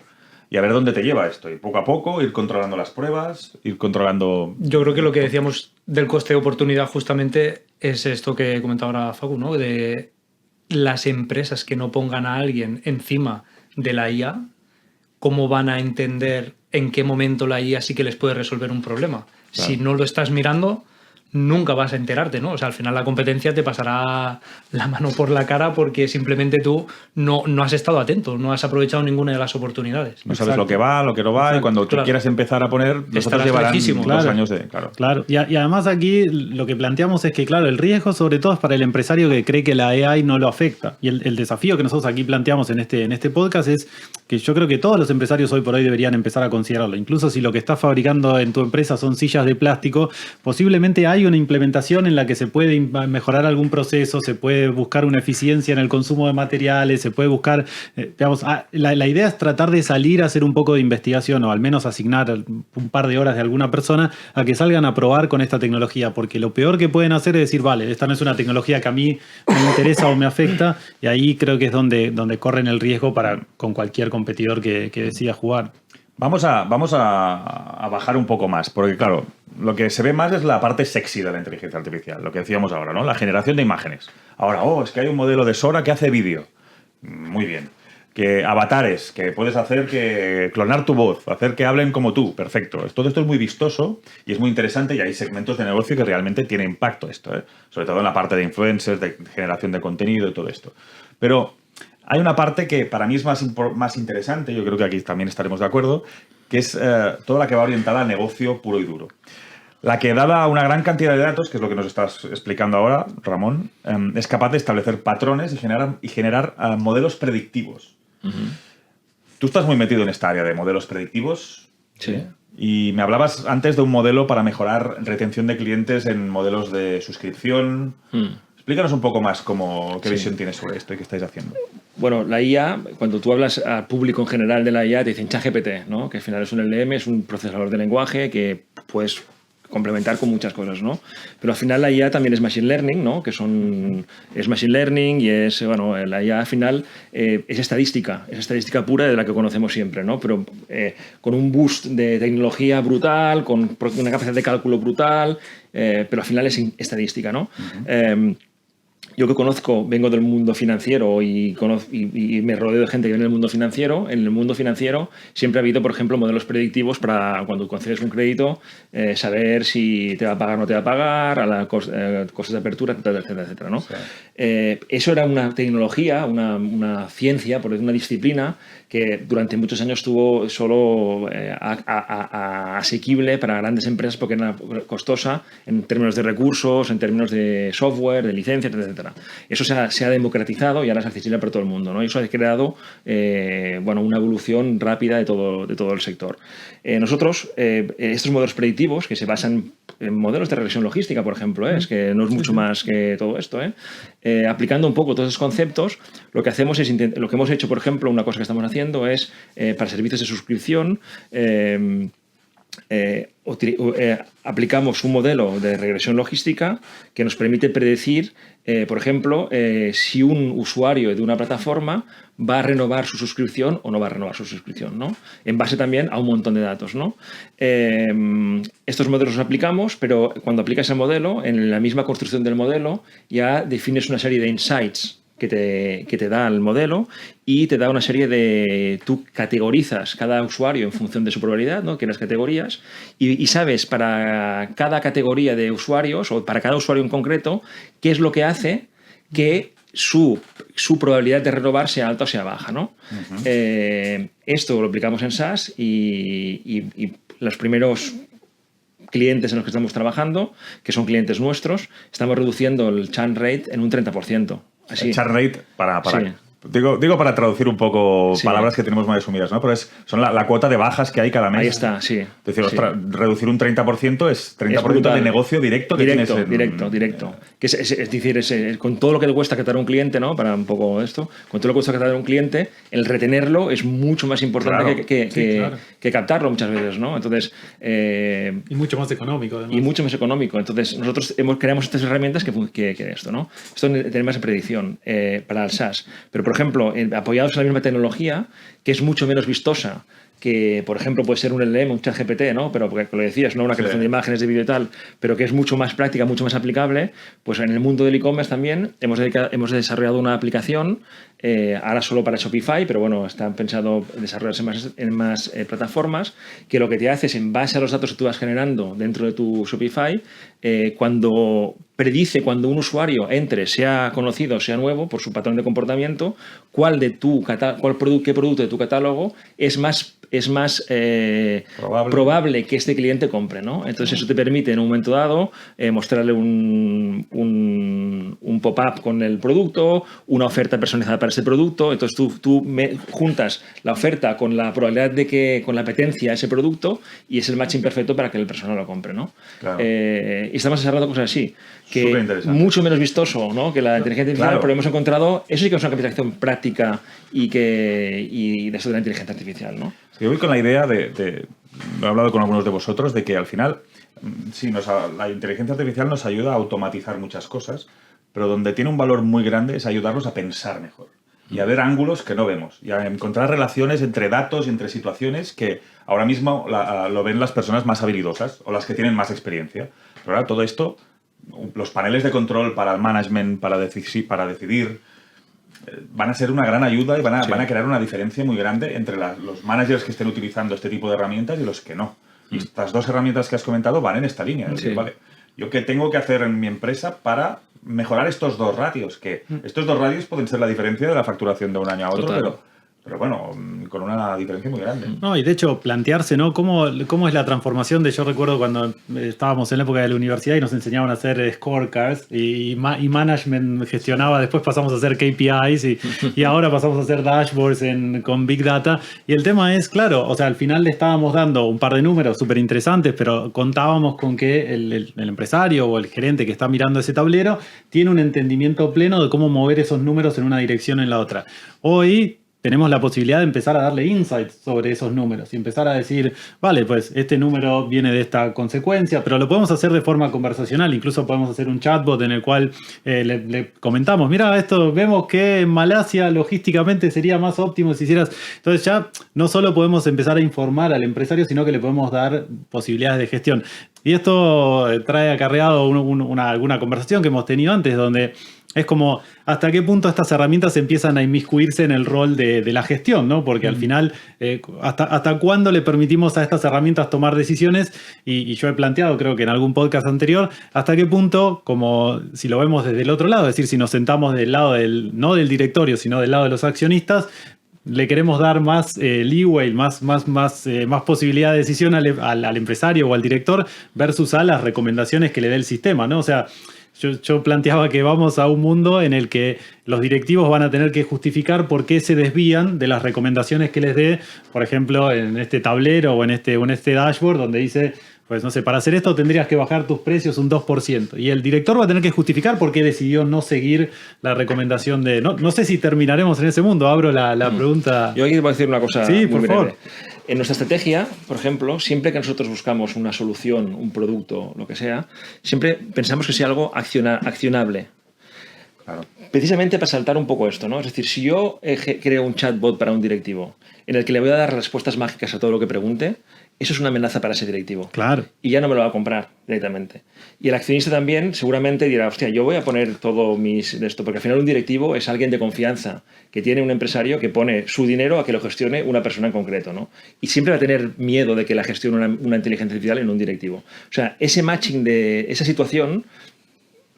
y a ver dónde te lleva esto, y poco a poco ir controlando las pruebas, ir controlando... Yo creo que lo que decíamos del coste de oportunidad justamente es esto que comentaba ahora Facu, ¿no? De las empresas que no pongan a alguien encima de la IA, ¿cómo van a entender en qué momento la IA sí que les puede resolver un problema? Claro. Si no lo estás mirando, nunca vas a enterarte, ¿no? O sea, al final la competencia te pasará la mano por la cara porque simplemente tú no has estado atento, no has aprovechado ninguna de las oportunidades. No sabes Exacto. lo que va, lo que no va, y cuando tú Claro. quieras empezar a poner, los otros Estarás llevarán lejísimo. 2 Claro. años de... Claro. Claro, y además aquí lo que planteamos es que, claro, el riesgo sobre todo es para el empresario que cree que la AI no lo afecta. Y el desafío que nosotros aquí planteamos en este podcast es que yo creo que todos los empresarios hoy por hoy deberían empezar a considerarlo. Incluso si lo que estás fabricando en tu empresa son sillas de plástico, posiblemente hay una implementación en la que se puede mejorar algún proceso, se puede buscar una eficiencia en el consumo de materiales, se puede buscar, digamos, la idea es tratar de salir a hacer un poco de investigación o al menos asignar un par de horas de alguna persona a que salgan a probar con esta tecnología, porque lo peor que pueden hacer es decir, vale, esta no es una tecnología que a mí me interesa o me afecta, y ahí creo que es donde corren el riesgo con cualquier competidor que decida jugar. Vamos a bajar un poco más, porque claro, lo que se ve más es la parte sexy de la inteligencia artificial, lo que decíamos ahora, ¿no? La generación de imágenes. Ahora, es que hay un modelo de Sora que hace vídeo. Muy bien. Que avatares, que puedes hacer que clonar tu voz, hacer que hablen como tú, perfecto. Todo esto es muy vistoso y es muy interesante, y hay segmentos de negocio que realmente tiene impacto esto, ¿eh? Sobre todo en la parte de influencers, de generación de contenido y todo esto. Pero hay una parte que para mí es más interesante, yo creo que aquí también estaremos de acuerdo, que es toda la que va orientada al negocio puro y duro. La que, dada una gran cantidad de datos, que es lo que nos estás explicando ahora, Ramón, es capaz de establecer patrones y generar modelos predictivos. Uh-huh. Tú estás muy metido en esta área de modelos predictivos. Sí. Y me hablabas antes de un modelo para mejorar retención de clientes en modelos de suscripción. Explícanos un poco más qué visión tienes sobre esto y qué estáis haciendo. Bueno, la IA, cuando tú hablas al público en general de la IA, te dicen ChatGPT, ¿no? Que al final es un LLM, es un procesador de lenguaje que puedes complementar con muchas cosas, ¿no? Pero al final la IA también es Machine Learning, ¿no? Es Machine Learning y es, bueno, la IA al final es estadística pura de la que conocemos siempre, ¿no? Pero con un boost de tecnología brutal, con una capacidad de cálculo brutal, pero al final es estadística, ¿no? Uh-huh. Yo que vengo del mundo financiero y me rodeo de gente que viene del mundo financiero. En el mundo financiero siempre ha habido, por ejemplo, modelos predictivos para cuando concedes un crédito, saber si te va a pagar o no te va a pagar, a la costes de apertura, etcétera, etcétera, ¿no? Sí. Eso era una tecnología, una ciencia, por decir una disciplina, que durante muchos años estuvo solo asequible para grandes empresas porque era costosa en términos de recursos, en términos de software, de licencias, etcétera. Eso se ha democratizado y ahora es accesible para todo el mundo, ¿no? Y eso ha creado una evolución rápida de todo el sector. Nosotros, estos modelos predictivos que se basan en modelos de regresión logística, por ejemplo, es que no es mucho más que todo esto, aplicando un poco todos esos conceptos, lo que hacemos es lo que hemos hecho, por ejemplo, una cosa que estamos haciendo es para servicios de suscripción aplicamos un modelo de regresión logística que nos permite predecir, por ejemplo, si un usuario de una plataforma va a renovar su suscripción o no va a renovar su suscripción, ¿no? En base también a un montón de datos, ¿no? Estos modelos los aplicamos, pero cuando aplicas el modelo, en la misma construcción del modelo, ya defines una serie de insights que te da el modelo y te da una serie de... Tú categorizas cada usuario en función de su probabilidad, ¿no? Que las categorías, y sabes para cada categoría de usuarios o para cada usuario en concreto qué es lo que hace que su probabilidad de renovar sea alta o sea baja, ¿no? Uh-huh. Esto lo aplicamos en SaaS y los primeros clientes en los que estamos trabajando, que son clientes nuestros, estamos reduciendo el churn rate en un 30%. Así. El churn rate para Sí. Digo para traducir un poco palabras que tenemos más asumidas, ¿no? Pero son la cuota de bajas que hay cada mes. Ahí está, sí. Es decir, reducir un 30% es 30% de negocio directo que tienes directo. Que es decir, con todo lo que te cuesta captar un cliente, ¿no? Para un poco esto, con todo lo que cuesta captar un cliente, el retenerlo es mucho más importante que captarlo muchas veces, ¿no? Entonces... y mucho más económico, además. Y mucho más económico. Entonces, nosotros creamos estas herramientas que esto, ¿no? Esto tenemos en predicción para el SaaS. Pero por ejemplo, apoyados en la misma tecnología, que es mucho menos vistosa que, por ejemplo, puede ser un LLM, un ChatGPT, ¿no? Pero porque lo decías, ¿no? Una creación de imágenes, de vídeo y tal, pero que es mucho más práctica, mucho más aplicable, pues en el mundo del e-commerce también hemos desarrollado una aplicación, ahora solo para Shopify, pero bueno, está pensado desarrollarse en más plataformas, que lo que te hace es, en base a los datos que tú vas generando dentro de tu Shopify, cuando predice, cuando un usuario entre, sea conocido, sea nuevo, por su patrón de comportamiento, qué producto de tu catálogo es más probable que este cliente compre, ¿no? Entonces eso te permite en un momento dado mostrarle un pop-up con el producto, una oferta personalizada para ese producto. Entonces tú juntas la oferta con la probabilidad con la apetencia a ese producto, y es el matching perfecto para que el persona lo compre, ¿no? Claro. Y estamos desarrollando cosas así, que mucho menos vistoso, ¿no? Que la inteligencia artificial, claro. Pero hemos encontrado, eso sí que es una aplicación práctica y de eso de la inteligencia artificial, ¿no? Yo voy con la idea he hablado con algunos de vosotros, de que al final, sí, la inteligencia artificial nos ayuda a automatizar muchas cosas, pero donde tiene un valor muy grande es ayudarnos a pensar mejor y a ver ángulos que no vemos y a encontrar relaciones entre datos y entre situaciones que ahora mismo lo ven las personas más habilidosas o las que tienen más experiencia. Pero ahora todo esto, los paneles de control para el management, para decidir, van a ser una gran ayuda y van a crear una diferencia muy grande entre los managers que estén utilizando este tipo de herramientas y los que no. Y estas dos herramientas que has comentado van en esta línea. Es decir, vale, ¿yo qué tengo que hacer en mi empresa para mejorar estos dos ratios? Que estos dos ratios pueden ser la diferencia de la facturación de un año a otro, pero bueno, con una diferencia muy grande. No, y de hecho, plantearse, ¿no? ¿Cómo es la transformación de... Yo recuerdo cuando estábamos en la época de la universidad y nos enseñaban a hacer scorecards y management gestionaba, después pasamos a hacer KPIs y ahora pasamos a hacer dashboards con Big Data. Y el tema es, claro, o sea, al final le estábamos dando un par de números súper interesantes, pero contábamos con que el empresario o el gerente que está mirando ese tablero tiene un entendimiento pleno de cómo mover esos números en una dirección o en la otra. Hoy tenemos la posibilidad de empezar a darle insights sobre esos números y empezar a decir, vale, pues este número viene de esta consecuencia, pero lo podemos hacer de forma conversacional. Incluso podemos hacer un chatbot en el cual le comentamos, mira, esto vemos que en Malasia logísticamente sería más óptimo si hicieras... Entonces ya no solo podemos empezar a informar al empresario, sino que le podemos dar posibilidades de gestión. Y esto trae acarreado alguna conversación que hemos tenido antes, donde es como hasta qué punto estas herramientas empiezan a inmiscuirse en el rol de la gestión, ¿no? Porque al final, hasta cuándo le permitimos a estas herramientas tomar decisiones, y yo he planteado, creo que en algún podcast anterior, hasta qué punto, como si lo vemos desde el otro lado, es decir, si nos sentamos del lado no del directorio, sino del lado de los accionistas, le queremos dar más leeway, más posibilidad de decisión al empresario o al director versus a las recomendaciones que le dé el sistema, ¿no? O sea, yo planteaba que vamos a un mundo en el que los directivos van a tener que justificar por qué se desvían de las recomendaciones que les dé, por ejemplo, en este tablero o en este dashboard donde dice, pues no sé, para hacer esto tendrías que bajar tus precios un 2%. Y el director va a tener que justificar por qué decidió no seguir la recomendación de... No sé si terminaremos en ese mundo. Abro la pregunta. Yo aquí te voy a decir una cosa muy por breve. Favor. En nuestra estrategia, por ejemplo, siempre que nosotros buscamos una solución, un producto, lo que sea, siempre pensamos que sea algo accionable. Claro. Precisamente para saltar un poco esto, ¿no? Es decir, si yo creo un chatbot para un directivo en el que le voy a dar respuestas mágicas a todo lo que pregunte, eso es una amenaza para ese directivo. Claro. Y ya no me lo va a comprar directamente. Y el accionista también seguramente dirá, hostia, yo voy a poner todo de esto, porque al final un directivo es alguien de confianza, que tiene un empresario que pone su dinero a que lo gestione una persona en concreto, ¿no? Y siempre va a tener miedo de que la gestione una inteligencia artificial en un directivo. O sea, ese matching de esa situación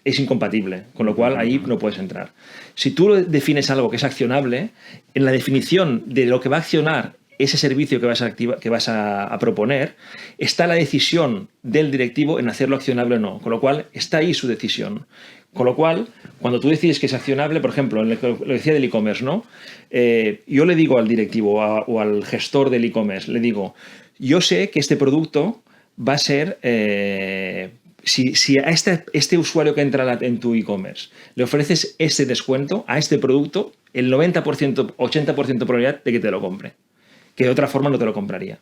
es incompatible, con lo cual ahí no puedes entrar. Si tú defines algo que es accionable, en la definición de lo que va a accionar ese servicio que vas a proponer, está la decisión del directivo en hacerlo accionable o no, con lo cual está ahí su decisión. Con lo cual, cuando tú decides que es accionable, por ejemplo, en lo que decía del e-commerce, ¿no? Yo le digo al directivo o al gestor del e-commerce, le digo, yo sé que este producto va a ser... Si a este usuario que entra en tu e-commerce le ofreces ese descuento a este producto, el 90%, 80% de probabilidad de que te lo compre, que de otra forma no te lo compraría.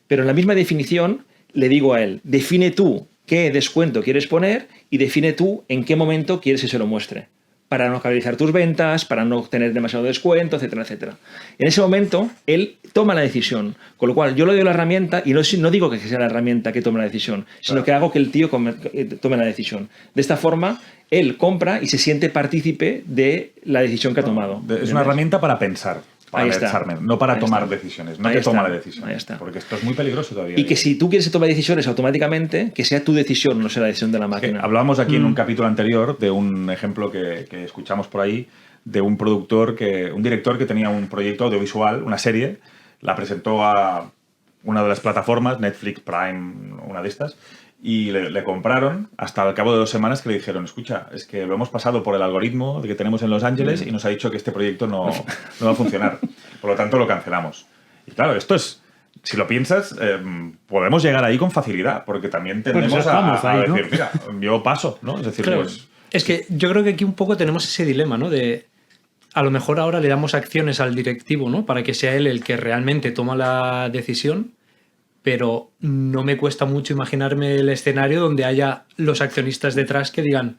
Pero en la misma definición le digo a él, define tú qué descuento quieres poner y define tú en qué momento quieres que se lo muestre. para no canalizar tus ventas, para no tener demasiado descuento, etcétera, etcétera. En ese momento, él toma la decisión, con lo cual yo le doy la herramienta y no digo que sea la herramienta que tome la decisión, sino que hago que el tío tome la decisión. De esta forma, él compra y se siente partícipe de la decisión que ha tomado. Es una herramienta para pensar. Para pensarme, no para tomar decisiones, no que toma la decisión. Ahí está. Porque esto es muy peligroso todavía. Y que si tú quieres tomar decisiones automáticamente, que sea tu decisión, no sea la decisión de la máquina. Hablábamos aquí en un capítulo anterior de un ejemplo que escuchamos por ahí, de un director que tenía un proyecto audiovisual, una serie, la presentó a una de las plataformas, Netflix, Prime, una de estas, y le compraron hasta al cabo de 2 semanas, que le dijeron, escucha, es que lo hemos pasado por el algoritmo que tenemos en Los Ángeles y nos ha dicho que este proyecto no va a funcionar. Por lo tanto, lo cancelamos. Y claro, esto es, si lo piensas, podemos llegar ahí con facilidad, porque también tendemos a decir, ¿no? Mira, yo paso, ¿no? Es decir, claro, pues... Es que yo creo que aquí un poco tenemos ese dilema, ¿no? De a lo mejor ahora le damos acciones al directivo, ¿no? Para que sea él el que realmente toma la decisión, pero no me cuesta mucho imaginarme el escenario donde haya los accionistas detrás que digan,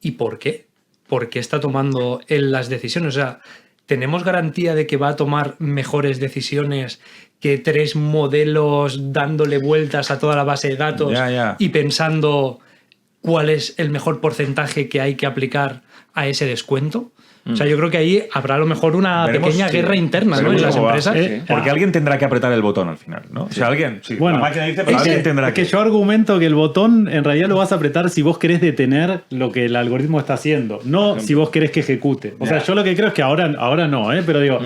¿y por qué? ¿Por qué está tomando él las decisiones? O sea, ¿tenemos garantía de que va a tomar mejores decisiones que 3 modelos dándole vueltas a toda la base de datos y pensando cuál es el mejor porcentaje que hay que aplicar a ese descuento? O sea, yo creo que ahí habrá a lo mejor una pequeña guerra interna, ¿no? En las empresas. Porque alguien tendrá que apretar el botón al final, ¿no? O sea, alguien, bueno, la máquina dice, pero alguien tendrá que... yo argumento que el botón en realidad lo vas a apretar si vos querés detener lo que el algoritmo está haciendo, no si vos querés que ejecute. O sea, yo lo que creo es que ahora no, pero digo,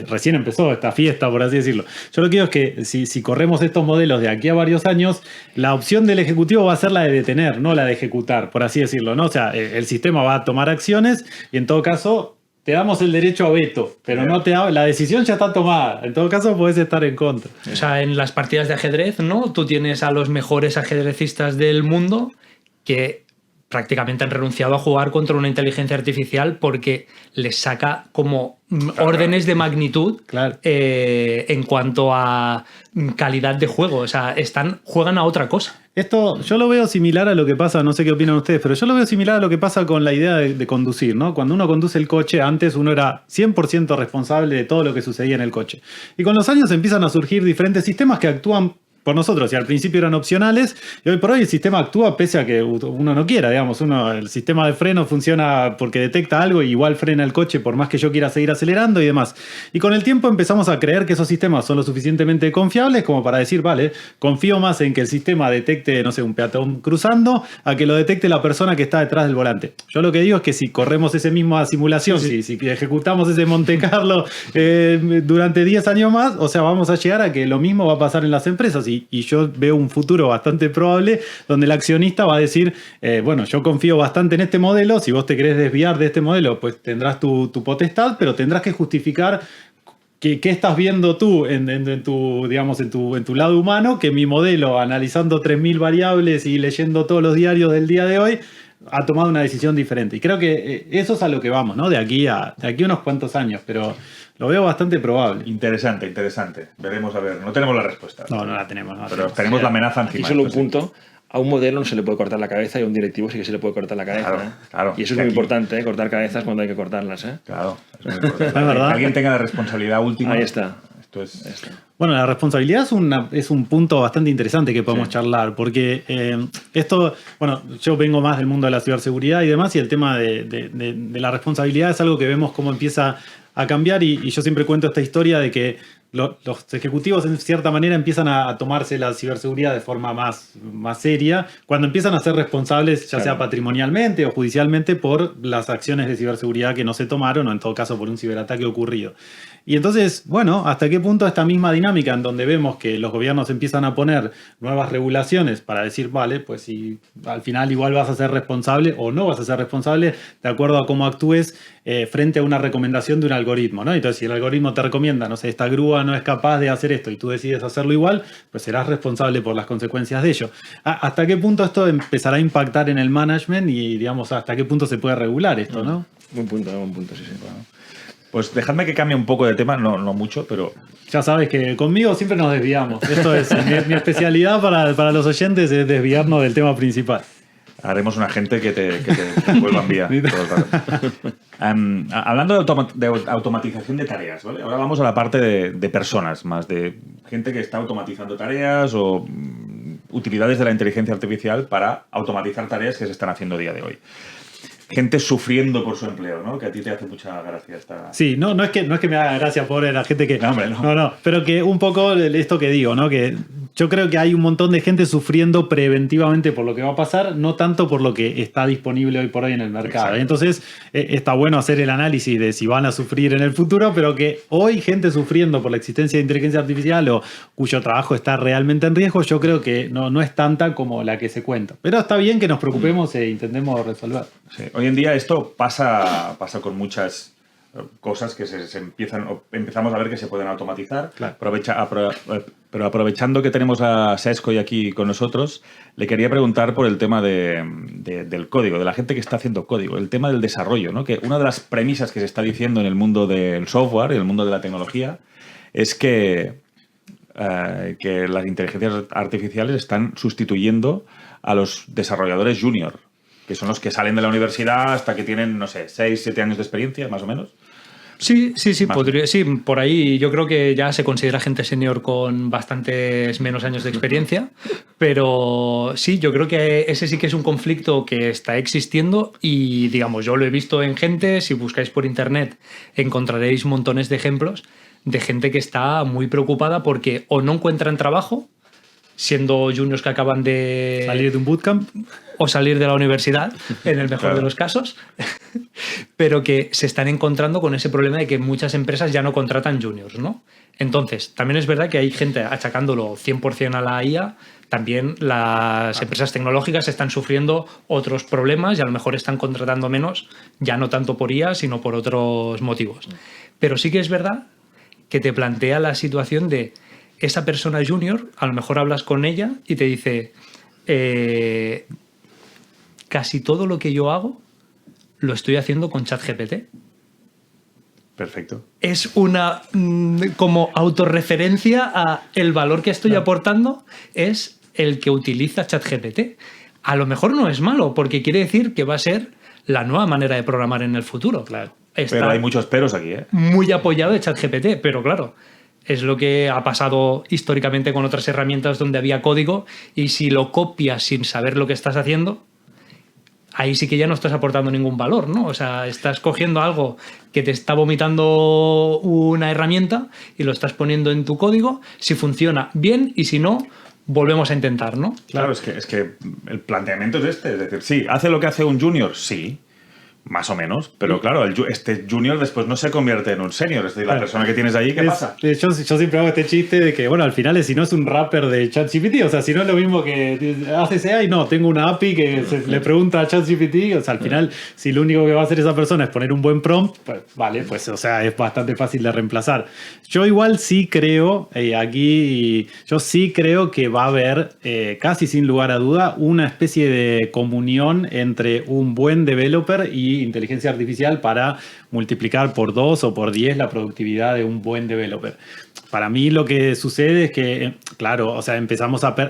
recién empezó esta fiesta, por así decirlo. Yo lo que digo es que si corremos estos modelos de aquí a varios años, la opción del ejecutivo va a ser la de detener, no la de ejecutar, por así decirlo, ¿no? O sea, el sistema va a tomar acciones y en todo caso te damos el derecho a veto, pero no la decisión ya está tomada. En todo caso, puedes estar en contra. O sea, en las partidas de ajedrez, ¿no? Tú tienes a los mejores ajedrecistas del mundo que prácticamente han renunciado a jugar contra una inteligencia artificial porque les saca como órdenes de magnitud en cuanto a calidad de juego. O sea, juegan a otra cosa. Esto yo lo veo similar a lo que pasa, no sé qué opinan ustedes, pero yo lo veo similar a lo que pasa con la idea de conducir, ¿no? Cuando uno conduce el coche, antes uno era 100% responsable de todo lo que sucedía en el coche. Y con los años empiezan a surgir diferentes sistemas que actúan por nosotros, y al principio eran opcionales, y hoy por hoy el sistema actúa pese a que uno no quiera, digamos, el sistema de freno funciona porque detecta algo y igual frena el coche por más que yo quiera seguir acelerando y demás. Y con el tiempo empezamos a creer que esos sistemas son lo suficientemente confiables como para decir, vale, confío más en que el sistema detecte, no sé, un peatón cruzando, a que lo detecte la persona que está detrás del volante. Yo lo que digo es que si corremos esa misma simulación, si ejecutamos ese Monte Carlo durante 10 años más, o sea, vamos a llegar a que lo mismo va a pasar en las empresas. Y yo veo un futuro bastante probable donde el accionista va a decir, bueno, yo confío bastante en este modelo, si vos te querés desviar de este modelo, pues tendrás tu potestad, pero tendrás que justificar qué estás viendo tú en tu lado humano, que mi modelo, analizando 3.000 variables y leyendo todos los diarios del día de hoy, ha tomado una decisión diferente. Y creo que eso es a lo que vamos, ¿no? De aquí a unos cuantos años, pero lo veo bastante probable. Interesante. Veremos a ver. No tenemos la respuesta. No la tenemos. Pero tenemos la amenaza encima. Aquí solo un punto. A un modelo no se le puede cortar la cabeza y a un directivo sí que se le puede cortar la cabeza. Claro. Y eso es muy importante, cortar cabezas cuando hay que cortarlas. Claro, es muy importante. Es verdad. Que alguien tenga la responsabilidad última. Ahí está. Bueno, la responsabilidad es un punto bastante interesante que podemos charlar, porque yo vengo más del mundo de la ciberseguridad y demás, y el tema de la responsabilidad es algo que vemos cómo empieza a cambiar, y yo siempre cuento esta historia de que los ejecutivos en cierta manera empiezan a tomarse la ciberseguridad de forma más seria cuando empiezan a ser responsables, ya sea patrimonialmente o judicialmente, por las acciones de ciberseguridad que no se tomaron, o en todo caso por un ciberataque ocurrido. Y entonces, bueno, ¿hasta qué punto esta misma dinámica en donde vemos que los gobiernos empiezan a poner nuevas regulaciones para decir, vale, pues si al final igual vas a ser responsable o no vas a ser responsable de acuerdo a cómo actúes frente a una recomendación de un algoritmo, ¿no? Entonces, si el algoritmo te recomienda, no sé, esta grúa no es capaz de hacer esto y tú decides hacerlo igual, pues serás responsable por las consecuencias de ello. ¿Hasta qué punto esto empezará a impactar en el management y, digamos, hasta qué punto se puede regular esto, ¿no? Buen punto, sí. Bueno. Pues dejadme que cambie un poco de tema, no mucho, pero... Ya sabes que conmigo siempre nos desviamos. Esto es mi especialidad para los oyentes, es desviarnos del tema principal. Haremos una gente que te vuelva a enviar. Todo el rato. Hablando de automatización de tareas, ¿vale? Ahora vamos a la parte de personas, más de gente que está automatizando tareas o utilidades de la inteligencia artificial para automatizar tareas que se están haciendo a día de hoy. Gente sufriendo por su empleo, ¿no? Que a ti te hace mucha gracia esta... Sí, no es que me haga gracia, pobre la gente que... No, hombre, no. No, pero que un poco esto que digo, ¿no? Que yo creo que hay un montón de gente sufriendo preventivamente por lo que va a pasar, no tanto por lo que está disponible hoy por hoy en el mercado. Exacto. Entonces, está bueno hacer el análisis de si van a sufrir en el futuro, pero que hoy gente sufriendo por la existencia de inteligencia artificial o cuyo trabajo está realmente en riesgo, yo creo que no es tanta como la que se cuenta. Pero está bien que nos preocupemos e intentemos resolver. Sí. Hoy en día esto pasa con muchas cosas que empezamos a ver que se pueden automatizar. Claro. Pero aprovechando que tenemos a Sescoy aquí con nosotros, le quería preguntar por el tema del código, de la gente que está haciendo código, el tema del desarrollo, ¿no? Que una de las premisas que se está diciendo en el mundo del software, en el mundo de la tecnología, es que las inteligencias artificiales están sustituyendo a los desarrolladores junior, que son los que salen de la universidad hasta que tienen, no sé, 6, 7 años de experiencia, más o menos. Sí, por ahí yo creo que ya se considera gente senior con bastantes menos años de experiencia, pero sí, yo creo que ese sí que es un conflicto que está existiendo y, digamos, yo lo he visto en gente, si buscáis por internet encontraréis montones de ejemplos de gente que está muy preocupada porque o no encuentran trabajo, siendo juniors que acaban de... Salir de un bootcamp. O salir de la universidad, en el mejor de los casos, pero que se están encontrando con ese problema de que muchas empresas ya no contratan juniors, ¿no? Entonces, también es verdad que hay gente achacándolo 100% a la IA, también las empresas tecnológicas están sufriendo otros problemas y a lo mejor están contratando menos, ya no tanto por IA, sino por otros motivos. Pero sí que es verdad que te plantea la situación de esa persona junior, a lo mejor hablas con ella y te dice... casi todo lo que yo hago lo estoy haciendo con ChatGPT. Perfecto. Es una como autorreferencia a el valor que estoy aportando es el que utiliza ChatGPT. A lo mejor no es malo, porque quiere decir que va a ser la nueva manera de programar en el futuro. Claro. Pero hay muchos peros aquí, ¿eh? Muy apoyado de ChatGPT, pero claro, es lo que ha pasado históricamente con otras herramientas donde había código y si lo copias sin saber lo que estás haciendo, ahí sí que ya no estás aportando ningún valor, ¿no? O sea, estás cogiendo algo que te está vomitando una herramienta y lo estás poniendo en tu código. Si funciona, bien, y si no, volvemos a intentar, ¿no? Claro, es que el planteamiento es este. Es decir, sí, ¿hace lo que hace un junior? Sí, más o menos. Pero claro, este junior después no se convierte en un senior. Es decir, la persona que tienes ahí, ¿qué pasa? Yo siempre hago este chiste de que, bueno, al final si no es un wrapper de ChatGPT, o sea, si no es lo mismo que haces AI, no, tengo una API que le pregunta a ChatGPT, o sea, al final, si lo único que va a hacer esa persona es poner un buen prompt, pues vale, pues, o sea, es bastante fácil de reemplazar. Yo igual sí creo, yo sí creo que va a haber, casi sin lugar a duda, una especie de comunión entre un buen developer y inteligencia artificial para multiplicar por 2 o por 10 la productividad de un buen developer. Para mí lo que sucede es que, claro, o sea,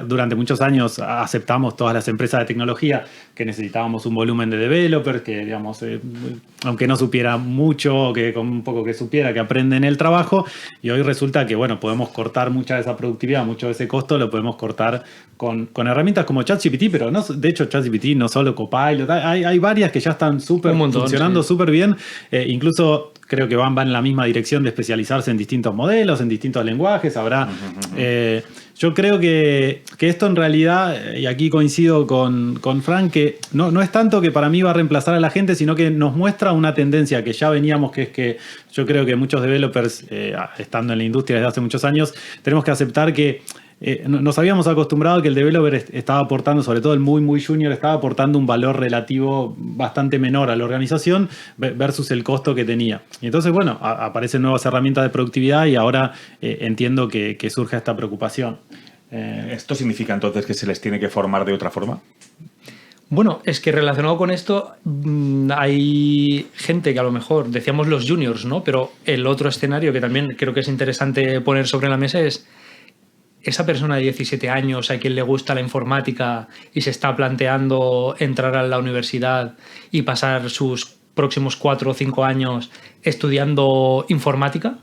durante muchos años aceptamos todas las empresas de tecnología que necesitábamos un volumen de developers, que digamos, aunque no supiera mucho, o que con un poco que supiera, que aprenden el trabajo, y hoy resulta que, bueno, podemos cortar mucha de esa productividad, mucho de ese costo lo podemos cortar con herramientas como ChatGPT, pero no, de hecho ChatGPT no solo Copilot, hay varias que ya están funcionando súper bien, incluso creo que van en la misma dirección de especializarse en distintos modelos, en distintos lenguajes. Habrá, yo creo que esto en realidad, y aquí coincido con Frank, que no es tanto que para mí va a reemplazar a la gente, sino que nos muestra una tendencia que ya veníamos, que es que yo creo que muchos developers, estando en la industria desde hace muchos años, tenemos que aceptar que nos habíamos acostumbrado a que el developer estaba aportando, sobre todo el muy junior, estaba aportando un valor relativo bastante menor a la organización versus el costo que tenía. Y entonces, bueno, aparecen nuevas herramientas de productividad y ahora entiendo que surge esta preocupación. ¿Esto significa entonces que se les tiene que formar de otra forma? Bueno, es que relacionado con esto hay gente que a lo mejor, decíamos los juniors, ¿no? Pero el otro escenario que también creo que es interesante poner sobre la mesa es esa persona de 17 años a quien le gusta la informática y se está planteando entrar a la universidad y pasar sus próximos 4 o 5 años estudiando informática,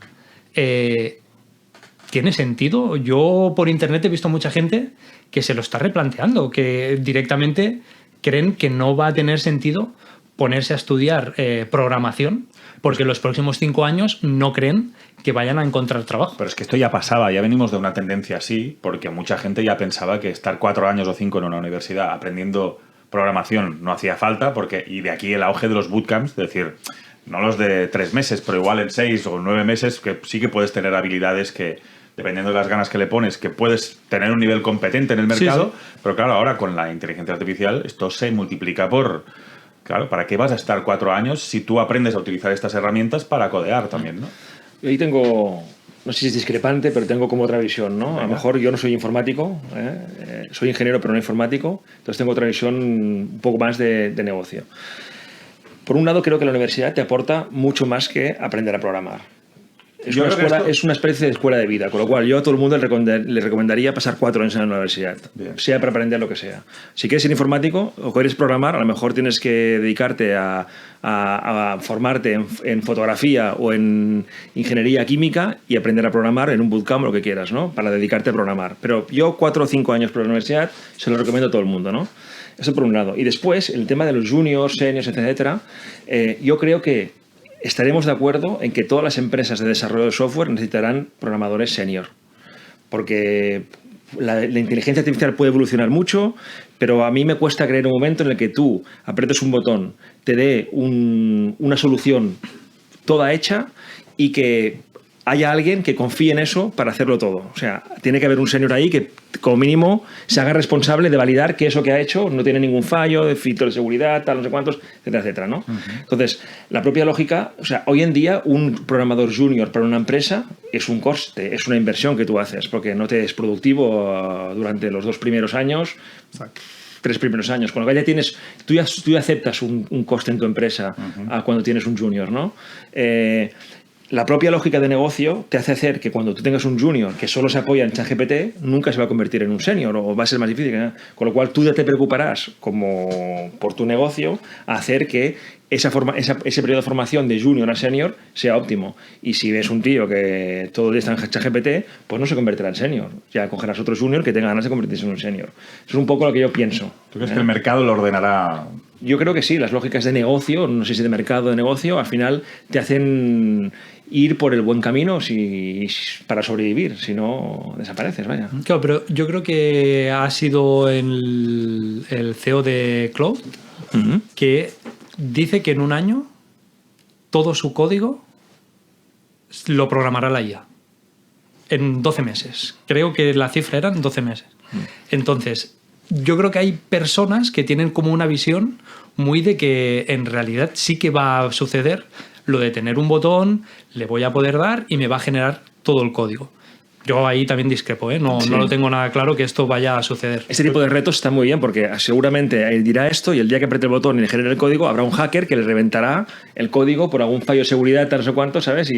¿tiene sentido? Yo por internet he visto mucha gente que se lo está replanteando, que directamente creen que no va a tener sentido ponerse a estudiar programación porque los próximos 5 años no creen que vayan a encontrar trabajo. Pero es que esto ya pasaba, ya venimos de una tendencia así, porque mucha gente ya pensaba que estar 4 años o 5 en una universidad aprendiendo programación no hacía falta, y de aquí el auge de los bootcamps, es decir, no los de 3 meses, pero igual en 6 o 9 meses, que sí que puedes tener habilidades que, dependiendo de las ganas que le pones, que puedes tener un nivel competente en el mercado, sí. Pero claro, ahora con la inteligencia artificial esto se multiplica por... Claro, ¿para qué vas a estar 4 años si tú aprendes a utilizar estas herramientas para codear también, ¿no? Yo ahí tengo, no sé si es discrepante, pero tengo como otra visión, ¿no? A lo mejor yo no soy informático, soy ingeniero pero no informático, entonces tengo otra visión un poco más de negocio. Por un lado, creo que la universidad te aporta mucho más que aprender a programar. Es una especie de escuela de vida, con lo cual yo a todo el mundo le recomendaría pasar 4 años en la universidad, sea para aprender lo que sea. Si quieres ser informático o quieres programar, a lo mejor tienes que dedicarte a formarte en fotografía o en ingeniería química y aprender a programar en un bootcamp o lo que quieras, ¿no? Para dedicarte a programar. Pero yo 4 o 5 años por la universidad se lo recomiendo a todo el mundo, ¿no? Eso por un lado. Y después, el tema de los juniors, seniors, etcétera, yo creo que estaremos de acuerdo en que todas las empresas de desarrollo de software necesitarán programadores senior, porque la inteligencia artificial puede evolucionar mucho, pero a mí me cuesta creer un momento en el que tú apretes un botón, te dé una solución toda hecha y que haya alguien que confíe en eso para hacerlo todo. O sea, tiene que haber un senior ahí que, como mínimo, se haga responsable de validar que eso que ha hecho no tiene ningún fallo, de filtro de seguridad, tal, no sé cuántos, etcétera, etcétera, ¿no? Entonces, la propia lógica, o sea, hoy en día un programador junior para una empresa es un coste, es una inversión que tú haces, porque no te es productivo durante los 2 primeros años. Exacto. 3 primeros años, con lo que ya tienes, tú ya aceptas un coste en tu empresa cuando tienes un junior, ¿no? La propia lógica de negocio te hace hacer que cuando tú tengas un junior que solo se apoya en ChatGPT, nunca se va a convertir en un senior o va a ser más difícil, ¿eh? Con lo cual tú ya te preocuparás por tu negocio a hacer que ese periodo de formación de junior a senior sea óptimo. Y si ves un tío que todo el día está en ChatGPT, pues no se convertirá en senior. Ya cogerás otro junior que tenga ganas de convertirse en un senior. Eso es un poco lo que yo pienso. ¿Tú crees que el mercado lo ordenará? Yo creo que sí. Las lógicas de negocio, no sé si de mercado o de negocio, al final te hacen ir por el buen camino para sobrevivir. Si no, desapareces, vaya. Claro, pero yo creo que ha sido el CEO de Cloud que dice que en un año todo su código lo programará la IA. En 12 meses. Creo que la cifra eran 12 meses. Entonces, yo creo que hay personas que tienen como una visión muy de que en realidad sí que va a suceder lo de tener un botón, le voy a poder dar y me va a generar todo el código. Yo ahí también discrepo, ¿eh? No lo tengo nada claro que esto vaya a suceder. Este tipo de retos está muy bien porque seguramente él dirá esto y el día que apriete el botón y le genere el código habrá un hacker que le reventará el código por algún fallo de seguridad, tal no sé cuánto, ¿sabes?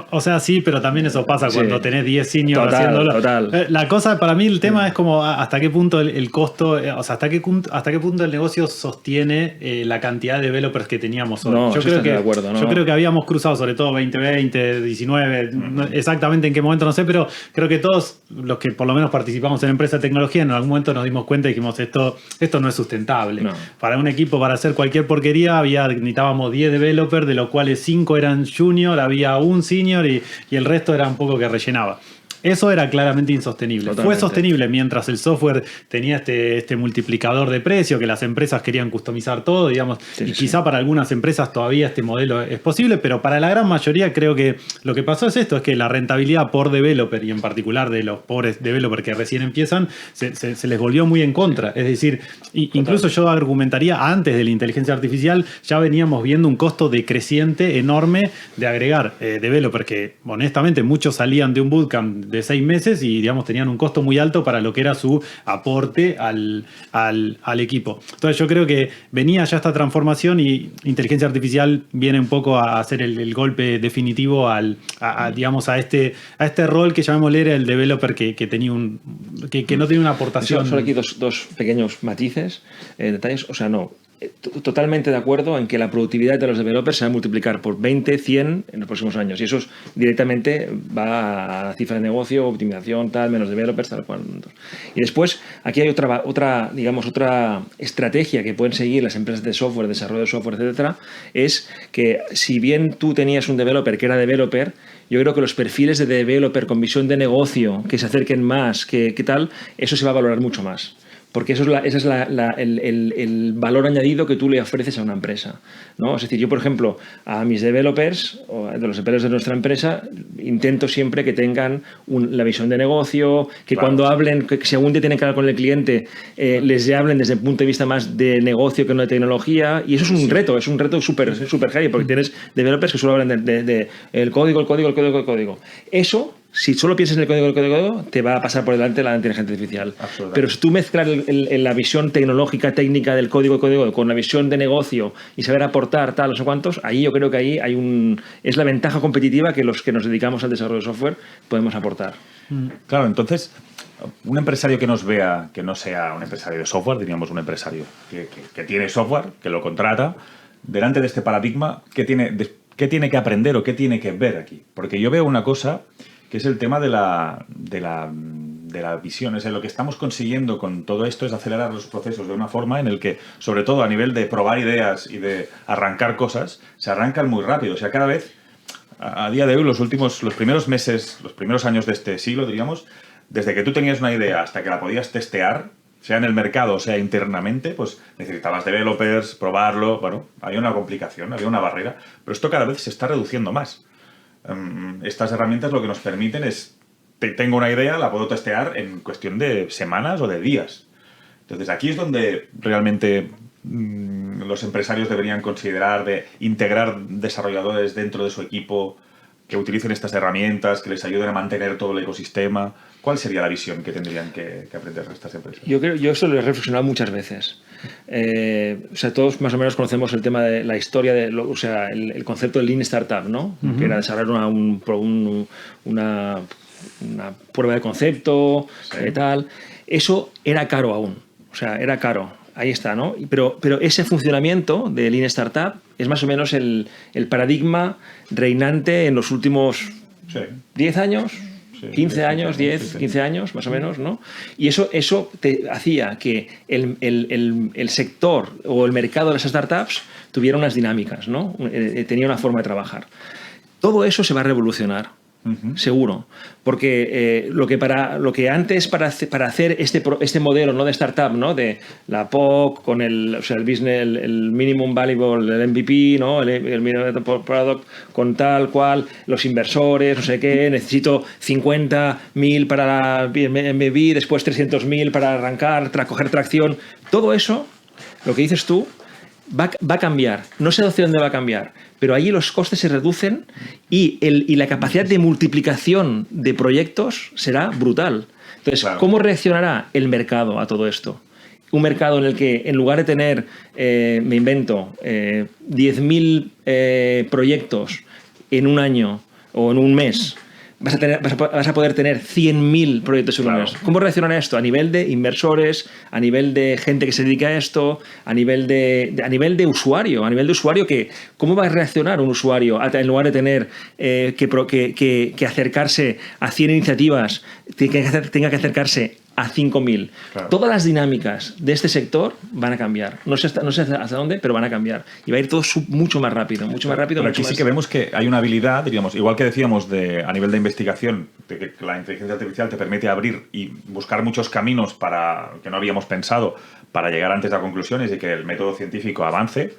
O sea, sí, pero también eso pasa cuando tenés 10 seniors haciéndolo. Total. La cosa, para mí el tema es como hasta qué punto el costo, o sea, hasta qué punto el negocio sostiene la cantidad de developers que teníamos hoy. No, yo creo que de acuerdo, ¿no? Yo creo que habíamos cruzado, sobre todo 2020, 19, exactamente en qué momento no sé, pero creo que todos los que por lo menos participamos en empresa de tecnología en algún momento nos dimos cuenta y dijimos esto no es sustentable. No. Para un equipo, para hacer cualquier porquería, necesitábamos 10 developers, de los cuales 5 eran junior, había un senior y el resto era un poco que rellenaba. Eso era claramente insostenible. Totalmente. Fue sostenible mientras el software tenía este multiplicador de precio, que las empresas querían customizar todo, digamos, y quizá para algunas empresas todavía este modelo es posible, pero para la gran mayoría creo que lo que pasó es esto, es que la rentabilidad por developer, y en particular de los pobres developers que recién empiezan, se les volvió muy en contra. Es decir, incluso yo argumentaría, antes de la inteligencia artificial, ya veníamos viendo un costo decreciente enorme de agregar developers que, honestamente, muchos salían de un bootcamp de 6 meses y, digamos, tenían un costo muy alto para lo que era su aporte al equipo. Entonces yo creo que venía ya esta transformación y inteligencia artificial viene un poco a hacer el golpe definitivo digamos, a este rol que llamémosle el developer que no tiene una aportación. Solo aquí dos pequeños matices, detalles. O sea, no. Totalmente de acuerdo en que la productividad de los developers se va a multiplicar por 20, 100 en los próximos años. Y eso directamente va a la cifra de negocio, optimización, tal, menos developers, tal cual. Y después, aquí hay otra estrategia que pueden seguir las empresas de software, desarrollo de software, etcétera, es que si bien tú tenías un developer que era developer, yo creo que los perfiles de developer con visión de negocio, que se acerquen más, que tal, eso se va a valorar mucho más. Porque ese es el valor añadido que tú le ofreces a una empresa, ¿no? Es decir, yo, por ejemplo, a mis developers, o de los developers de nuestra empresa, intento siempre que tengan la visión de negocio, que cuando hablen, que si algún día tienen que hablar con el cliente, les hablen desde el punto de vista más de negocio que no de tecnología. Y eso es un reto súper heavy, porque tienes developers que solo hablan de el código. Eso, si solo piensas en el código, te va a pasar por delante la inteligencia artificial. Pero si tú mezclas la visión tecnológica, técnica del código con la visión de negocio y saber aportar tal, no sé cuántos, ahí yo creo que ahí es la ventaja competitiva que los que nos dedicamos al desarrollo de software podemos aportar. Claro, entonces, un empresario que nos vea, que no sea un empresario de software, diríamos un empresario que tiene software, que lo contrata, delante de este paradigma, ¿qué tiene que aprender o qué tiene que ver aquí? Porque yo veo una cosa que es el tema de la visión. Es lo que estamos consiguiendo con todo esto es acelerar los procesos de una forma en el que, sobre todo a nivel de probar ideas y de arrancar cosas, se arrancan muy rápido. O sea, cada vez, a día de hoy, los primeros meses, los primeros años de este siglo, diríamos, desde que tú tenías una idea hasta que la podías testear, sea en el mercado o sea internamente, pues necesitabas developers, probarlo. Bueno, había una complicación, había una barrera, pero esto cada vez se está reduciendo más. Estas herramientas lo que nos permiten es, tengo una idea, la puedo testear en cuestión de semanas o de días. Entonces aquí es donde realmente los empresarios deberían considerar de integrar desarrolladores dentro de su equipo que utilicen estas herramientas, que les ayuden a mantener todo el ecosistema. ¿Cuál sería la visión que tendrían que aprender estas empresas? Yo esto lo he reflexionado muchas veces. O sea, todos más o menos conocemos el tema de la historia, el concepto de Lean Startup, ¿no? Que era desarrollar una prueba de concepto, tal. Eso era caro aún. O sea, era caro. Ahí está, ¿no? Pero ese funcionamiento de Lean Startup es más o menos el paradigma reinante en los últimos 10 años. 15 años, 10, 15 años, más o menos, ¿no? Y eso te hacía que el sector o el mercado de las startups tuviera unas dinámicas, ¿no? Tenía una forma de trabajar. Todo eso se va a revolucionar. Seguro, porque lo que antes para hacer este modelo, ¿no?, de startup, ¿no?, de la POC con el business, el minimum valuable, el MVP, ¿no?, el minimum product, con tal cual, los inversores, no sé qué, necesito 50.000 para la MVP, después 300.000 para arrancar, coger tracción, todo eso, lo que dices tú, va a cambiar. No sé hacia dónde va a cambiar, pero ahí los costes se reducen y la capacidad de multiplicación de proyectos será brutal. Entonces, claro, ¿cómo reaccionará el mercado a todo esto? Un mercado en el que, en lugar de tener, me invento, 10.000 proyectos en un año o en un mes, vas a poder tener 100.000 proyectos en un mes. ¿Cómo reaccionará esto? A nivel de inversores, a nivel de gente que se dedica a esto, a nivel de usuario. A nivel de usuario, ¿cómo va a reaccionar un usuario en lugar de tener que acercarse a 100 iniciativas, tenga que acercarse a 5.000? Claro. Todas las dinámicas de este sector van a cambiar. No sé hasta dónde, pero van a cambiar. Y va a ir todo mucho más rápido. Pero aquí sí que vemos que hay una habilidad, diríamos, igual que decíamos a nivel de investigación, de que la inteligencia artificial te permite abrir y buscar muchos caminos que no habíamos pensado para llegar antes a conclusiones y que el método científico avance.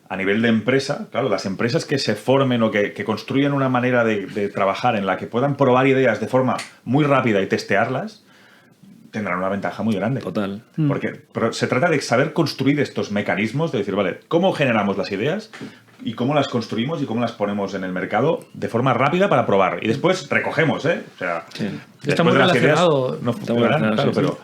A nivel de empresa, claro, las empresas que se formen o que construyan una manera de trabajar en la que puedan probar ideas de forma muy rápida y testearlas, tendrán una ventaja muy grande. Total. Pero se trata de saber construir estos mecanismos, de decir, vale, ¿cómo generamos las ideas? y cómo las construimos y cómo las ponemos en el mercado de forma rápida para probar. Y después recogemos, ¿eh? O sea, Está muy relacionado. No funcionarán, claro, pero...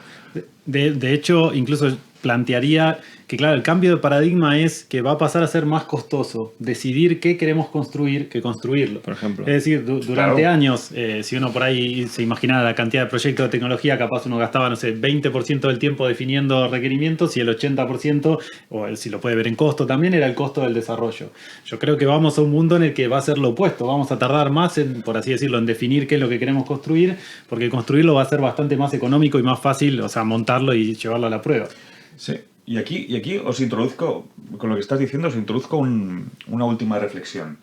De hecho, incluso plantearía que, claro, el cambio de paradigma es que va a pasar a ser más costoso decidir qué queremos construir que construirlo. Por ejemplo. Es decir, durante años, si uno por ahí se imaginara la cantidad de proyectos de tecnología, capaz uno gastaba, no sé, 20% del tiempo definiendo requerimientos y el 80%, o si lo puede ver en costo también, era el costo del desarrollo. Yo creo que vamos a un mundo en el que va a ser lo opuesto. Vamos a tardar más, por así decirlo, en definir qué es lo que queremos construir, porque construirlo va a ser bastante más económico y más fácil, o sea, montarlo y llevarlo a la prueba. Sí, y aquí os introduzco, con lo que estás diciendo, os introduzco una última reflexión,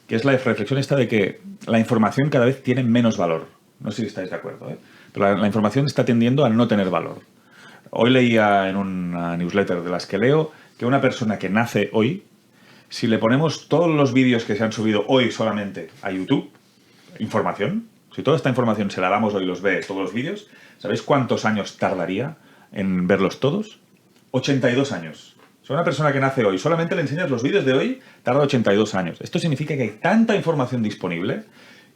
que es la reflexión esta de que la información cada vez tiene menos valor. No sé si estáis de acuerdo, ¿eh? Pero la información está tendiendo a no tener valor. Hoy leía en una newsletter de las que leo que una persona que nace hoy, si le ponemos todos los vídeos que se han subido hoy solamente a YouTube, información, si toda esta información se la damos hoy y los ve todos los vídeos, ¿sabéis cuántos años tardaría en verlos todos? 82 años. O sea, una persona que nace hoy, solamente le enseñas los vídeos de hoy, tarda 82 años. Esto significa que hay tanta información disponible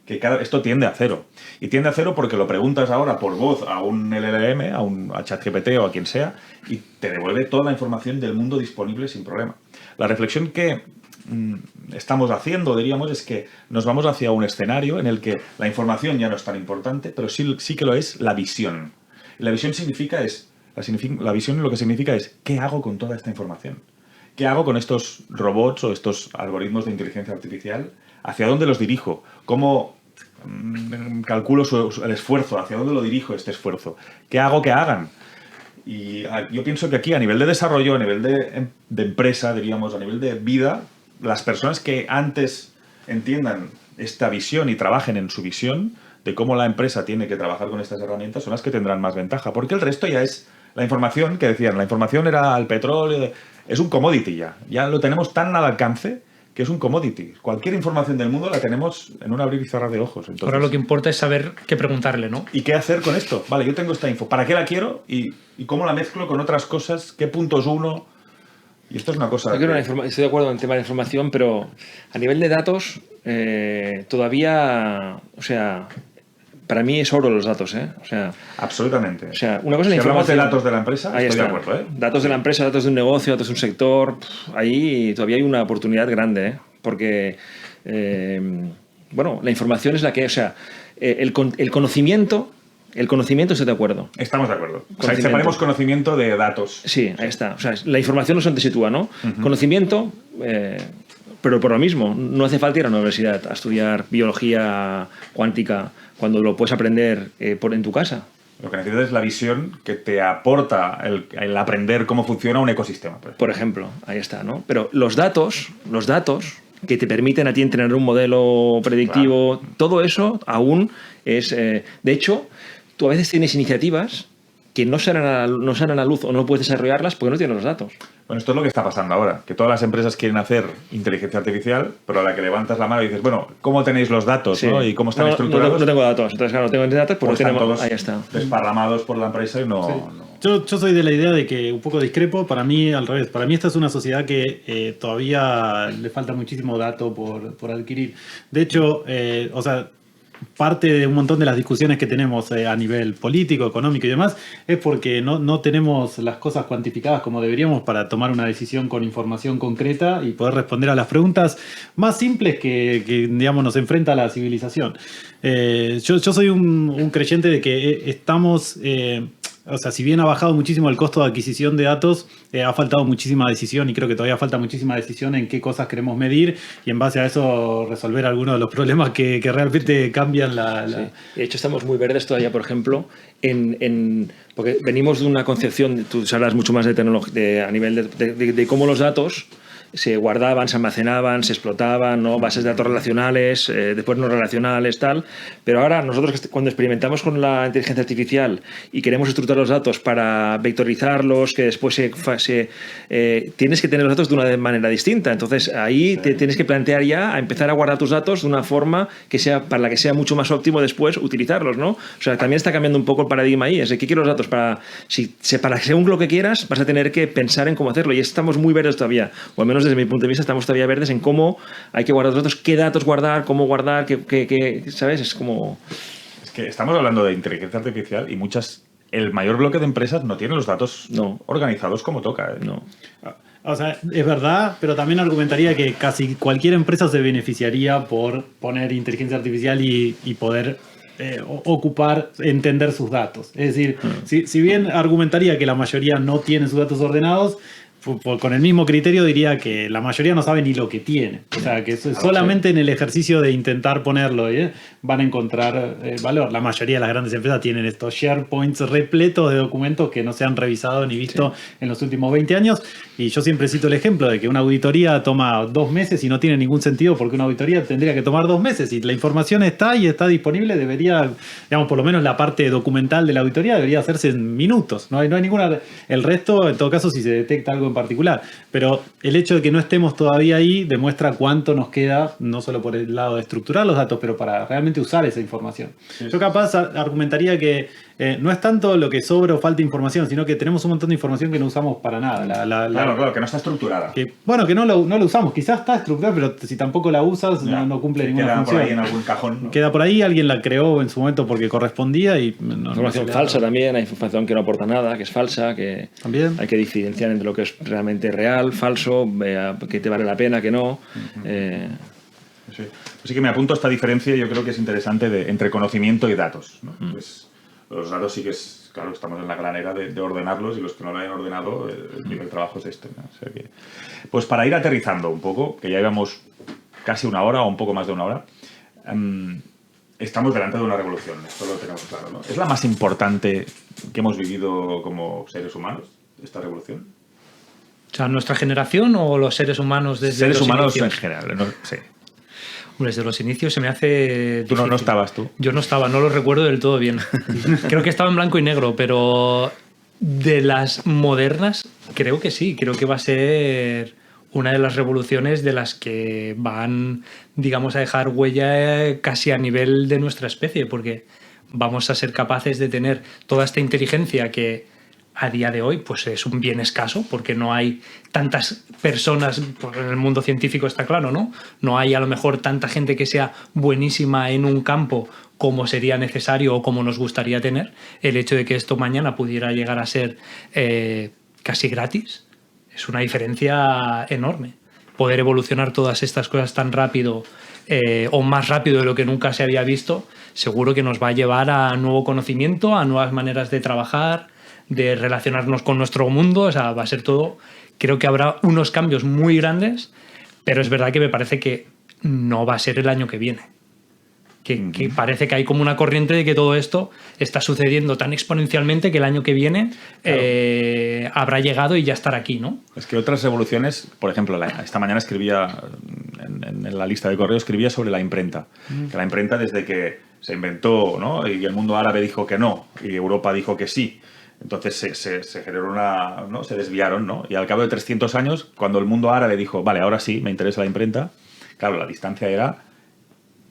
que esto tiende a cero. Y tiende a cero porque lo preguntas ahora por voz a un LLM, a ChatGPT o a quien sea, y te devuelve toda la información del mundo disponible sin problema. La reflexión que estamos haciendo, diríamos, es que nos vamos hacia un escenario en el que la información ya no es tan importante, pero sí que lo es la visión. Y la visión la visión lo que significa es ¿qué hago con toda esta información? ¿Qué hago con estos robots o estos algoritmos de inteligencia artificial? ¿Hacia dónde los dirijo? ¿Cómo calculo el esfuerzo? ¿Hacia dónde lo dirijo este esfuerzo? ¿Qué hago que hagan? Y yo pienso que aquí, a nivel de desarrollo, a nivel de empresa, diríamos, a nivel de vida, las personas que antes entiendan esta visión y trabajen en su visión de cómo la empresa tiene que trabajar con estas herramientas son las que tendrán más ventaja. Porque el resto ya es la información, que decían, la información era el petróleo, es un commodity ya. Ya lo tenemos tan al alcance que es un commodity. Cualquier información del mundo la tenemos en un abrir y cerrar de ojos. Entonces, ahora lo que importa es saber qué preguntarle, ¿no? ¿Y qué hacer con esto? Vale, yo tengo esta info. ¿Para qué la quiero? ¿Y cómo la mezclo con otras cosas? ¿Qué puntos uno? Y esto es una cosa... Estoy de acuerdo en el tema de información, pero a nivel de datos todavía... O sea... Para mí es oro los datos, ¿eh? O sea, absolutamente. O sea, una cosa si es la hablamos de información. datos de la empresa, ahí estoy está. de acuerdo, ¿eh? Datos de la empresa, datos de un negocio, datos de un sector. Ahí todavía hay una oportunidad grande, ¿eh? Porque, bueno, la información es la que... O sea, el conocimiento... El conocimiento, estoy de acuerdo. Estamos de acuerdo. O sea, separemos conocimiento de datos. Sí, ahí está. O sea, la información no es donde se sitúa, ¿no? Conocimiento... pero por lo mismo, no hace falta ir a la universidad a estudiar biología cuántica cuando lo puedes aprender en tu casa. Lo que necesitas es la visión que te aporta el aprender cómo funciona un ecosistema. Por ejemplo, ahí está, ¿no? Pero los datos que te permiten a ti entrenar un modelo predictivo, claro. Todo eso aún es... de hecho, tú a veces tienes iniciativas que no salen a la luz o no puedes desarrollarlas porque no tienes los datos. Bueno, esto es lo que está pasando ahora, que todas las empresas quieren hacer inteligencia artificial, pero a la que levantas la mano y dices, bueno, ¿cómo tenéis los datos? Sí. ¿No? ¿Y cómo están estructurados? No tengo datos, entonces claro, no tengo datos, pues están todos ahí está. Desparramados por la empresa y no... Sí. Yo soy de la idea de que un poco discrepo, para mí al revés, para mí esta es una sociedad que todavía le falta muchísimo dato por adquirir. De hecho, o sea... Parte de un montón de las discusiones que tenemos a nivel político, económico y demás es porque no tenemos las cosas cuantificadas como deberíamos para tomar una decisión con información concreta y poder responder a las preguntas más simples que digamos, nos enfrenta a la civilización. Yo soy un creyente de que estamos... O sea, si bien ha bajado muchísimo el costo de adquisición de datos, ha faltado muchísima decisión y creo que todavía falta muchísima decisión en qué cosas queremos medir y en base a eso resolver algunos de los problemas que realmente cambian la... Sí. De hecho, estamos muy verdes todavía, por ejemplo, porque venimos de una concepción, tú hablas mucho más de tecnología, a nivel de cómo los datos se guardaban, se almacenaban, se explotaban, ¿no? Bases de datos relacionales, después no relacionales, tal. Pero ahora nosotros cuando experimentamos con la inteligencia artificial y queremos estructurar los datos para vectorizarlos, que después tienes que tener los datos de una manera distinta. Entonces ahí te tienes que plantear ya a empezar a guardar tus datos de una forma que sea para la que sea mucho más óptimo después utilizarlos, ¿no? O sea, también está cambiando un poco el paradigma ahí. Es de qué quiero los datos para según lo que quieras vas a tener que pensar en cómo hacerlo y estamos muy verdes todavía, o al menos desde mi punto de vista, estamos todavía verdes en cómo hay que guardar los datos, qué datos guardar, cómo guardar, ¿sabes? Es como... Es que estamos hablando de inteligencia artificial y el mayor bloque de empresas no tiene los datos organizados como toca. No. O sea, es verdad, pero también argumentaría que casi cualquier empresa se beneficiaría por poner inteligencia artificial y poder entender sus datos. Es decir, si bien argumentaría que la mayoría no tiene sus datos ordenados, con el mismo criterio diría que la mayoría no sabe ni lo que tiene. O sea, que solamente en el ejercicio de intentar ponerlo van a encontrar valor. La mayoría de las grandes empresas tienen estos SharePoints repletos de documentos que no se han revisado ni visto en los últimos 20 años. Y yo siempre cito el ejemplo de que una auditoría toma 2 meses y no tiene ningún sentido porque una auditoría tendría que tomar 2 meses. Y la información está y está disponible, debería, digamos, por lo menos la parte documental de la auditoría debería hacerse en minutos. No hay ninguna... El resto, en todo caso, si se detecta algo en particular. Pero el hecho de que no estemos todavía ahí demuestra cuánto nos queda, no solo por el lado de estructurar los datos, pero para realmente usar esa información. Yo capaz argumentaría que no es tanto lo que sobra o falta información, sino que tenemos un montón de información que no usamos para nada. Claro, que no está estructurada. Que no la usamos. Quizás está estructurada, pero si tampoco la usas, no cumple ninguna función. Queda por ahí en algún cajón, ¿no? Queda por ahí, alguien la creó en su momento porque correspondía y... información falsa también, hay información que no aporta nada, que es falsa, que ¿También? Hay que diferenciar entre lo que es realmente real, falso, que te vale la pena, que no. Sí. Así que me apunto a esta diferencia, yo creo que es interesante entre conocimiento y datos, ¿no? Pues los datos sí que es, claro, estamos en la gran era de ordenarlos y los que no lo hayan ordenado, el primer trabajo es este, ¿no? O sea que, pues para ir aterrizando un poco, que ya llevamos casi 1 hora o un poco más de 1 hora, estamos delante de una revolución, esto lo tenemos claro, ¿no? ¿Es la más importante que hemos vivido como seres humanos, esta revolución? O sea, ¿nuestra generación o los seres humanos desde seres los humanos inicios? En general, ¿no? Sí. Hombre, desde los inicios se me hace... Tú no estabas tú. Yo no estaba, no lo recuerdo del todo bien. Creo que estaba en blanco y negro, pero de las modernas creo que sí. Creo que va a ser una de las revoluciones de las que van, digamos, a dejar huella casi a nivel de nuestra especie, porque vamos a ser capaces de tener toda esta inteligencia que a día de hoy pues es un bien escaso porque no hay tantas personas, pues en el mundo científico está claro, ¿no? No hay a lo mejor tanta gente que sea buenísima en un campo como sería necesario o como nos gustaría tener. El hecho de que esto mañana pudiera llegar a ser casi gratis es una diferencia enorme. Poder evolucionar todas estas cosas tan rápido o más rápido de lo que nunca se había visto, seguro que nos va a llevar a nuevo conocimiento, a nuevas maneras de trabajar, de relacionarnos con nuestro mundo. O sea, va a ser todo... Creo que habrá unos cambios muy grandes, pero es verdad que me parece que no va a ser el año que viene. Que parece que hay como una corriente de que todo esto está sucediendo tan exponencialmente que el año que viene habrá llegado y ya estará aquí, ¿no? Es que otras revoluciones, por ejemplo, esta mañana escribía, en la lista de correo, escribía sobre la imprenta. Que la imprenta desde que se inventó, ¿no? Y el mundo árabe dijo que no, y Europa dijo que sí. Entonces se generó ¿no? Se desviaron, ¿no? Y al cabo de 300 años, cuando el mundo árabe dijo, vale, ahora sí, me interesa la imprenta, claro, la distancia era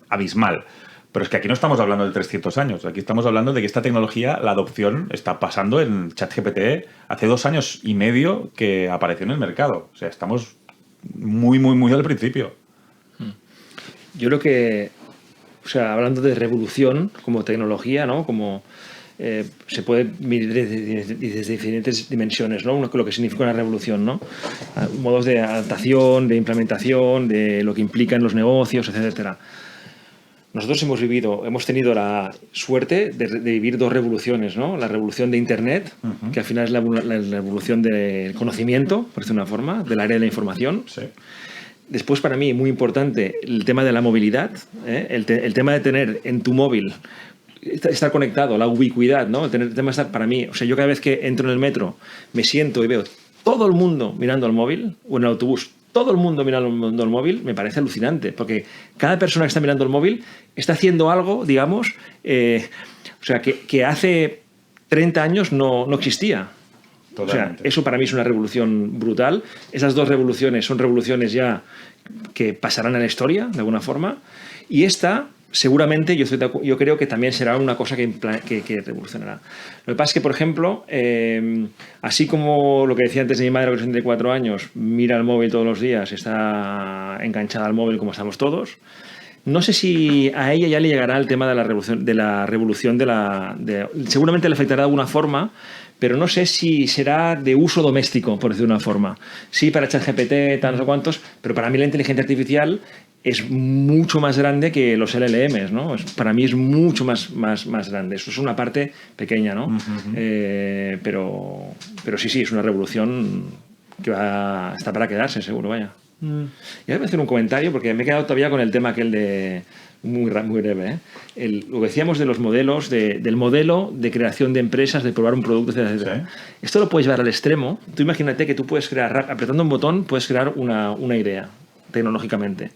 abismal. Pero es que aquí no estamos hablando de 300 años, aquí estamos hablando de que esta tecnología, la adopción, está pasando en ChatGPT hace 2 años y medio que apareció en el mercado. O sea, estamos muy, muy, muy al principio. Yo creo que, o sea, hablando de revolución como tecnología, ¿no? Como... se puede medir desde diferentes dimensiones, ¿no? Lo que significa una revolución, ¿no? Modos de adaptación, de implementación, de lo que implica en los negocios, etcétera. Nosotros hemos tenido la suerte de vivir 2 revoluciones, ¿no? La revolución de Internet, que al final es la revolución del conocimiento, por decirlo de una forma, del área de la información. Sí. Después, para mí, muy importante, el tema de la movilidad, el tema de tener en tu móvil, estar conectado, la ubicuidad, ¿no? El tema de estar, para mí, o sea, yo cada vez que entro en el metro, me siento y veo todo el mundo mirando al móvil, o en el autobús, todo el mundo mirando al móvil, me parece alucinante, porque cada persona que está mirando el móvil está haciendo algo, digamos, o sea, que hace 30 años no existía. Totalmente. O sea, eso para mí es una revolución brutal. Esas 2 revoluciones son revoluciones ya que pasarán a la historia, de alguna forma, y esta seguramente yo creo que también será una cosa que revolucionará. Lo que pasa es que, por ejemplo, así como lo que decía antes de mi madre, que tiene 64 años, mira el móvil todos los días, está enganchada al móvil como estamos todos, no sé si a ella ya le llegará el tema de la revolución seguramente le afectará de alguna forma, pero no sé si será de uso doméstico, por decirlo de una forma. Sí, para ChatGPT, tal, no sé cuántos, pero para mí la inteligencia artificial es mucho más grande que los LLMs, ¿no? Para mí es mucho más grande. Eso es una parte pequeña, ¿no? Pero sí, es una revolución que está para quedarse, seguro, vaya. Y ahora voy a hacer un comentario, porque me he quedado todavía con el tema aquel de... Muy breve, ¿eh? Lo que decíamos de los modelos, del modelo de creación de empresas, de probar un producto, etc. Sí. Esto lo puedes llevar al extremo. Tú imagínate que tú puedes crear, apretando un botón, puedes crear una idea, tecnológicamente.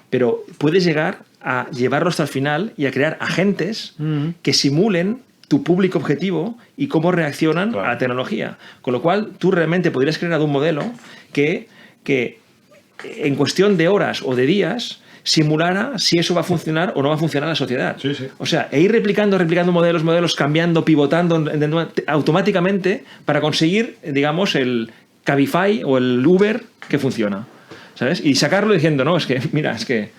Pero puedes llegar a llevarlo hasta el final y a crear agentes que simulen tu público objetivo y cómo reaccionan a la tecnología. Con lo cual, tú realmente podrías crear un modelo que en cuestión de horas o de días simulara si eso va a funcionar o no va a funcionar en la sociedad. Sí, sí. O sea, ir replicando modelos, cambiando, pivotando automáticamente para conseguir, digamos, el Cabify o el Uber que funciona. ¿Sabes? Y sacarlo diciendo, no, es que, mira, es que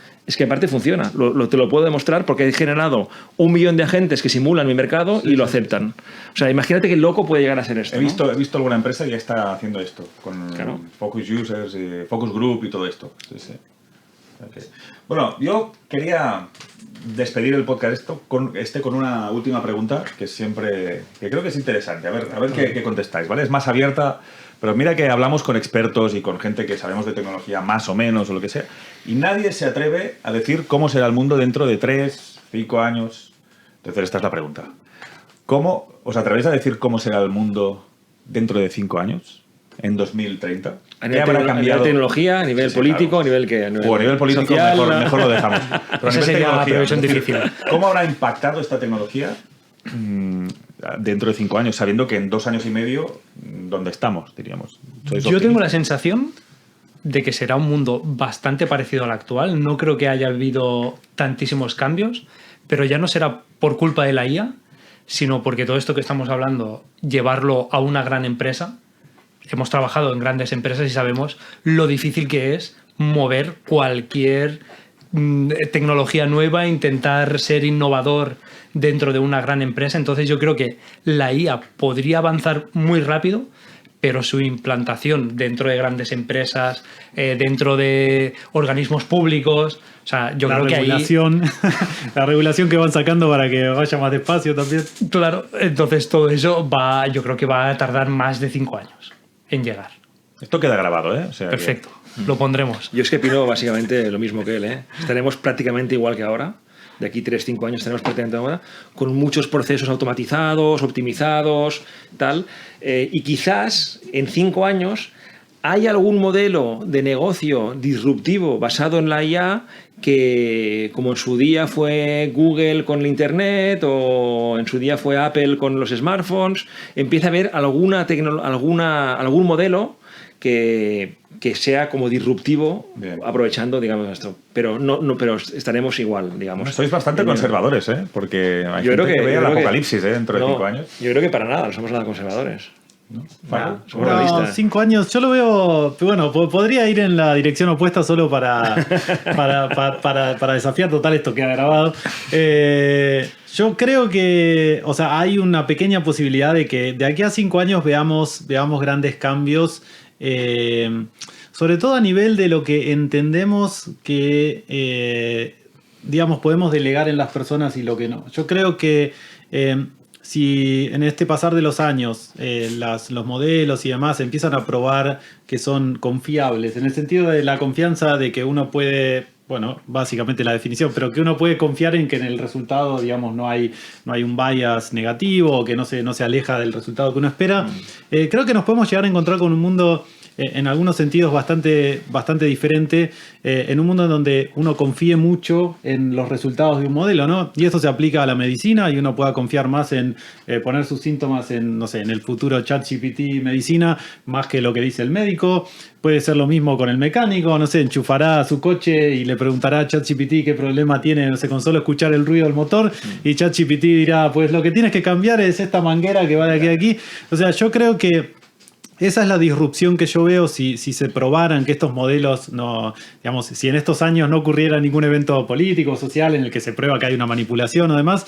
aparte funciona. Te lo puedo demostrar porque he generado 1 millón de agentes que simulan mi mercado y lo aceptan. O sea, imagínate qué loco puede llegar a ser esto. He visto alguna empresa que ya está haciendo esto, con Claro. Focus Users, Focus Group y todo esto. Sí. Okay. Bueno, yo quería despedir el podcast con una última pregunta que creo que es interesante. A ver qué contestáis, ¿vale? Es más abierta, pero mira que hablamos con expertos y con gente que sabemos de tecnología más o menos o lo que sea, y nadie se atreve a decir cómo será el mundo dentro de 3, 5 años. Entonces esta es la pregunta. ¿Os atrevéis a decir cómo será el mundo dentro de 5 años? En 2030. A nivel tecnología, a nivel político, claro. a nivel que... O a nivel político social, mejor lo dejamos. Pero Esa sería una previsión difícil. ¿Cómo habrá impactado esta tecnología dentro de 5 años, sabiendo que en 2 años y medio, ¿dónde estamos, diríamos? Yo tengo la sensación de que será un mundo bastante parecido al actual. No creo que haya habido tantísimos cambios, pero ya no será por culpa de la IA, sino porque todo esto que estamos hablando, llevarlo a una gran empresa. Hemos trabajado en grandes empresas y sabemos lo difícil que es mover cualquier tecnología nueva, intentar ser innovador dentro de una gran empresa. Entonces yo creo que la IA podría avanzar muy rápido, pero su implantación dentro de grandes empresas, dentro de organismos públicos, o sea, yo creo que ahí... La regulación que van sacando para que vaya más despacio también. Claro, entonces todo eso yo creo que va a tardar más de 5 años en llegar. Esto queda grabado, ¿eh? O sea, Perfecto, lo pondremos. Yo es que opino básicamente lo mismo que él, ¿eh? Estaremos prácticamente igual que ahora. De aquí 3-5 años estaremos prácticamente ahora, con muchos procesos automatizados, optimizados, tal. Y quizás en 5 años hay algún modelo de negocio disruptivo basado en la IA que, como en su día fue Google con el Internet o en su día fue Apple con los smartphones, empieza a haber algún modelo que sea como disruptivo. Bien. Aprovechando, digamos, esto. Pero pero estaremos igual, digamos. Sois bastante conservadores, ¿eh? Porque hay gente que ve el apocalipsis dentro de 5 años. Yo creo que para nada, no somos nada conservadores. ¿No? 5 años, yo lo veo, bueno, podría ir en la dirección opuesta solo para desafiar total esto que ha grabado. Yo creo que, o sea, hay una pequeña posibilidad de que de aquí a 5 años veamos grandes cambios, sobre todo a nivel de lo que entendemos que, digamos, podemos delegar en las personas y lo que no. Yo creo que si en este pasar de los años los modelos y demás empiezan a probar que son confiables, en el sentido de la confianza de que uno puede, bueno, básicamente la definición, pero que uno puede confiar en que en el resultado, digamos, no hay un bias negativo o que no se aleja del resultado que uno espera, creo que nos podemos llegar a encontrar con un mundo en algunos sentidos bastante diferente, en un mundo en donde uno confíe mucho en los resultados de un modelo, ¿no? Y eso se aplica a la medicina y uno pueda confiar más en poner sus síntomas en, no sé, en el futuro ChatGPT medicina, más que lo que dice el médico. Puede ser lo mismo con el mecánico, no sé, enchufará su coche y le preguntará a ChatGPT qué problema tiene, no sé, con solo escuchar el ruido del motor, y ChatGPT dirá, pues lo que tienes que cambiar es esta manguera que va de aquí a aquí. O sea, yo creo que esa es la disrupción que yo veo si se probaran que estos modelos no, digamos, si en estos años no ocurriera ningún evento político o social en el que se prueba que hay una manipulación o demás,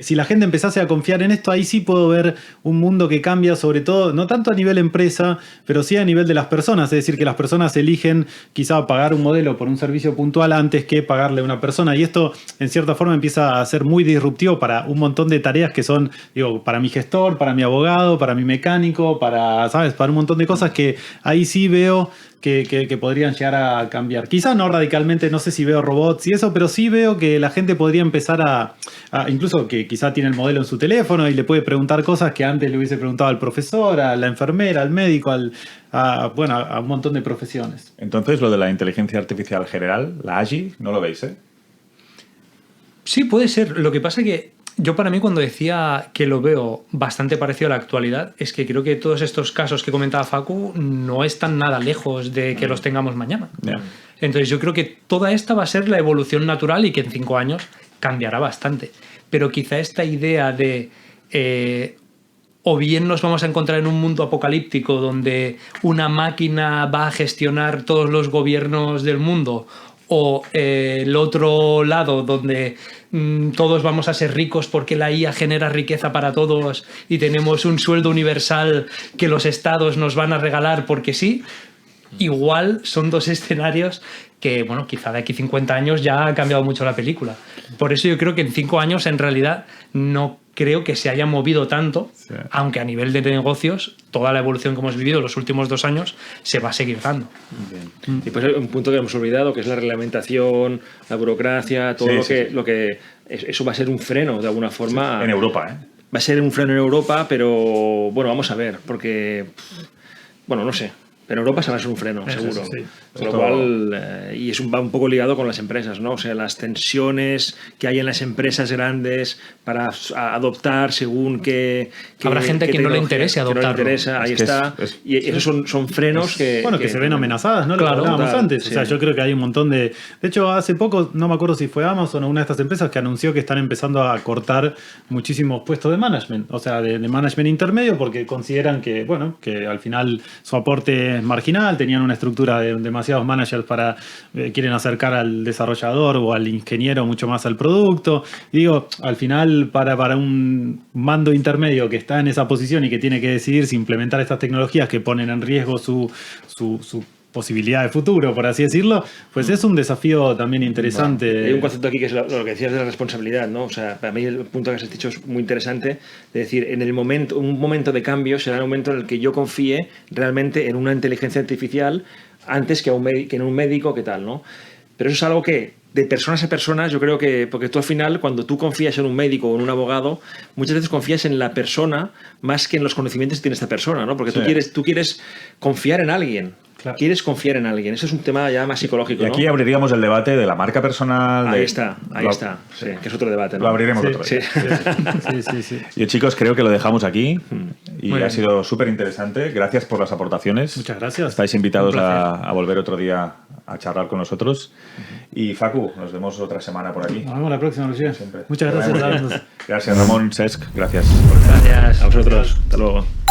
si la gente empezase a confiar en esto, ahí sí puedo ver un mundo que cambia, sobre todo, no tanto a nivel empresa, pero sí a nivel de las personas, es decir, que las personas eligen quizá pagar un modelo por un servicio puntual antes que pagarle a una persona, y esto en cierta forma empieza a ser muy disruptivo para un montón de tareas que son, digo, para mi gestor, para mi abogado, para mi mecánico, para, ¿sabes?, para un montón de cosas que ahí sí veo que podrían llegar a cambiar. Quizá no radicalmente, no sé si veo robots y eso, pero sí veo que la gente podría empezar a incluso que quizá tiene el modelo en su teléfono y le puede preguntar cosas que antes le hubiese preguntado al profesor, a la enfermera, al médico, a un montón de profesiones. Entonces, lo de la inteligencia artificial general, la AGI, no lo veis, ¿eh? Sí, puede ser. Lo que pasa es que yo, para mí, cuando decía que lo veo bastante parecido a la actualidad, es que creo que todos estos casos que comentaba Facu no están nada lejos de que los tengamos mañana. Yeah. Entonces yo creo que toda esta va a ser la evolución natural y que en 5 años cambiará bastante. Pero quizá esta idea de o bien nos vamos a encontrar en un mundo apocalíptico donde una máquina va a gestionar todos los gobiernos del mundo, o el otro lado donde todos vamos a ser ricos porque la IA genera riqueza para todos y tenemos un sueldo universal que los estados nos van a regalar porque sí. Igual son dos escenarios que, bueno, quizá de aquí 50 años ya ha cambiado mucho la película. Por eso yo creo que en 5 años en realidad no creo que se haya movido tanto, sí, aunque a nivel de negocios toda la evolución que hemos vivido los últimos 2 años se va a seguir dando. Bien. Y pues hay un punto que hemos olvidado, que es la reglamentación, la burocracia, todo lo que eso va a ser un freno de alguna forma. Sí, en Europa, ¿eh? Va a ser un freno en Europa, pero bueno, vamos a ver, porque, bueno, no sé. Pero en Europa se va a ser un freno, seguro. Sí. Con lo cual, y eso va un poco ligado con las empresas, ¿no? O sea, las tensiones que hay en las empresas grandes para adoptar según qué. Habrá gente que no le interese adoptarlo. No le interesa, ahí está. Y esos son frenos que se ven amenazadas, ¿no? Claro, lo hablábamos antes. Sí. O sea, yo creo que hay un montón de. De hecho, hace poco, no me acuerdo si fue Amazon o una de estas empresas que anunció que están empezando a cortar muchísimos puestos de management, o sea, de management intermedio, porque consideran que, bueno, que al final su aporte es marginal, tenían una estructura de demasiados managers para quieren acercar al desarrollador o al ingeniero mucho más al producto. Y digo, al final para un mando intermedio que está en esa posición y que tiene que decidir si implementar estas tecnologías que ponen en riesgo su posibilidad de futuro, por así decirlo, pues es un desafío también interesante. Bueno, hay un concepto aquí que es lo que decías de la responsabilidad, ¿no? O sea, para mí el punto que has dicho es muy interesante, de decir, un momento de cambio será el momento en el que yo confíe realmente en una inteligencia artificial antes que en un médico, ¿qué tal, no? Pero eso es algo que de personas a personas, yo creo que, porque tú al final, cuando tú confías en un médico o en un abogado, muchas veces confías en la persona más que en los conocimientos que tiene esta persona, ¿no? Porque tú quieres confiar en alguien. Claro. Quieres confiar en alguien. Eso es un tema ya más psicológico. Y aquí abriríamos el debate de la marca personal. Ahí está. Sí, que es otro debate, ¿no? Lo abriremos otro día. Sí. Yo, chicos, creo que lo dejamos aquí y ha sido súper interesante. Gracias por las aportaciones. Muchas gracias. Estáis invitados a volver otro día a charlar con nosotros. Y Facu, nos vemos otra semana por aquí. Nos vemos la próxima, Lucía. Muchas gracias. Gracias, Ramón, Cesc. Gracias. Gracias a vosotros. Hasta luego.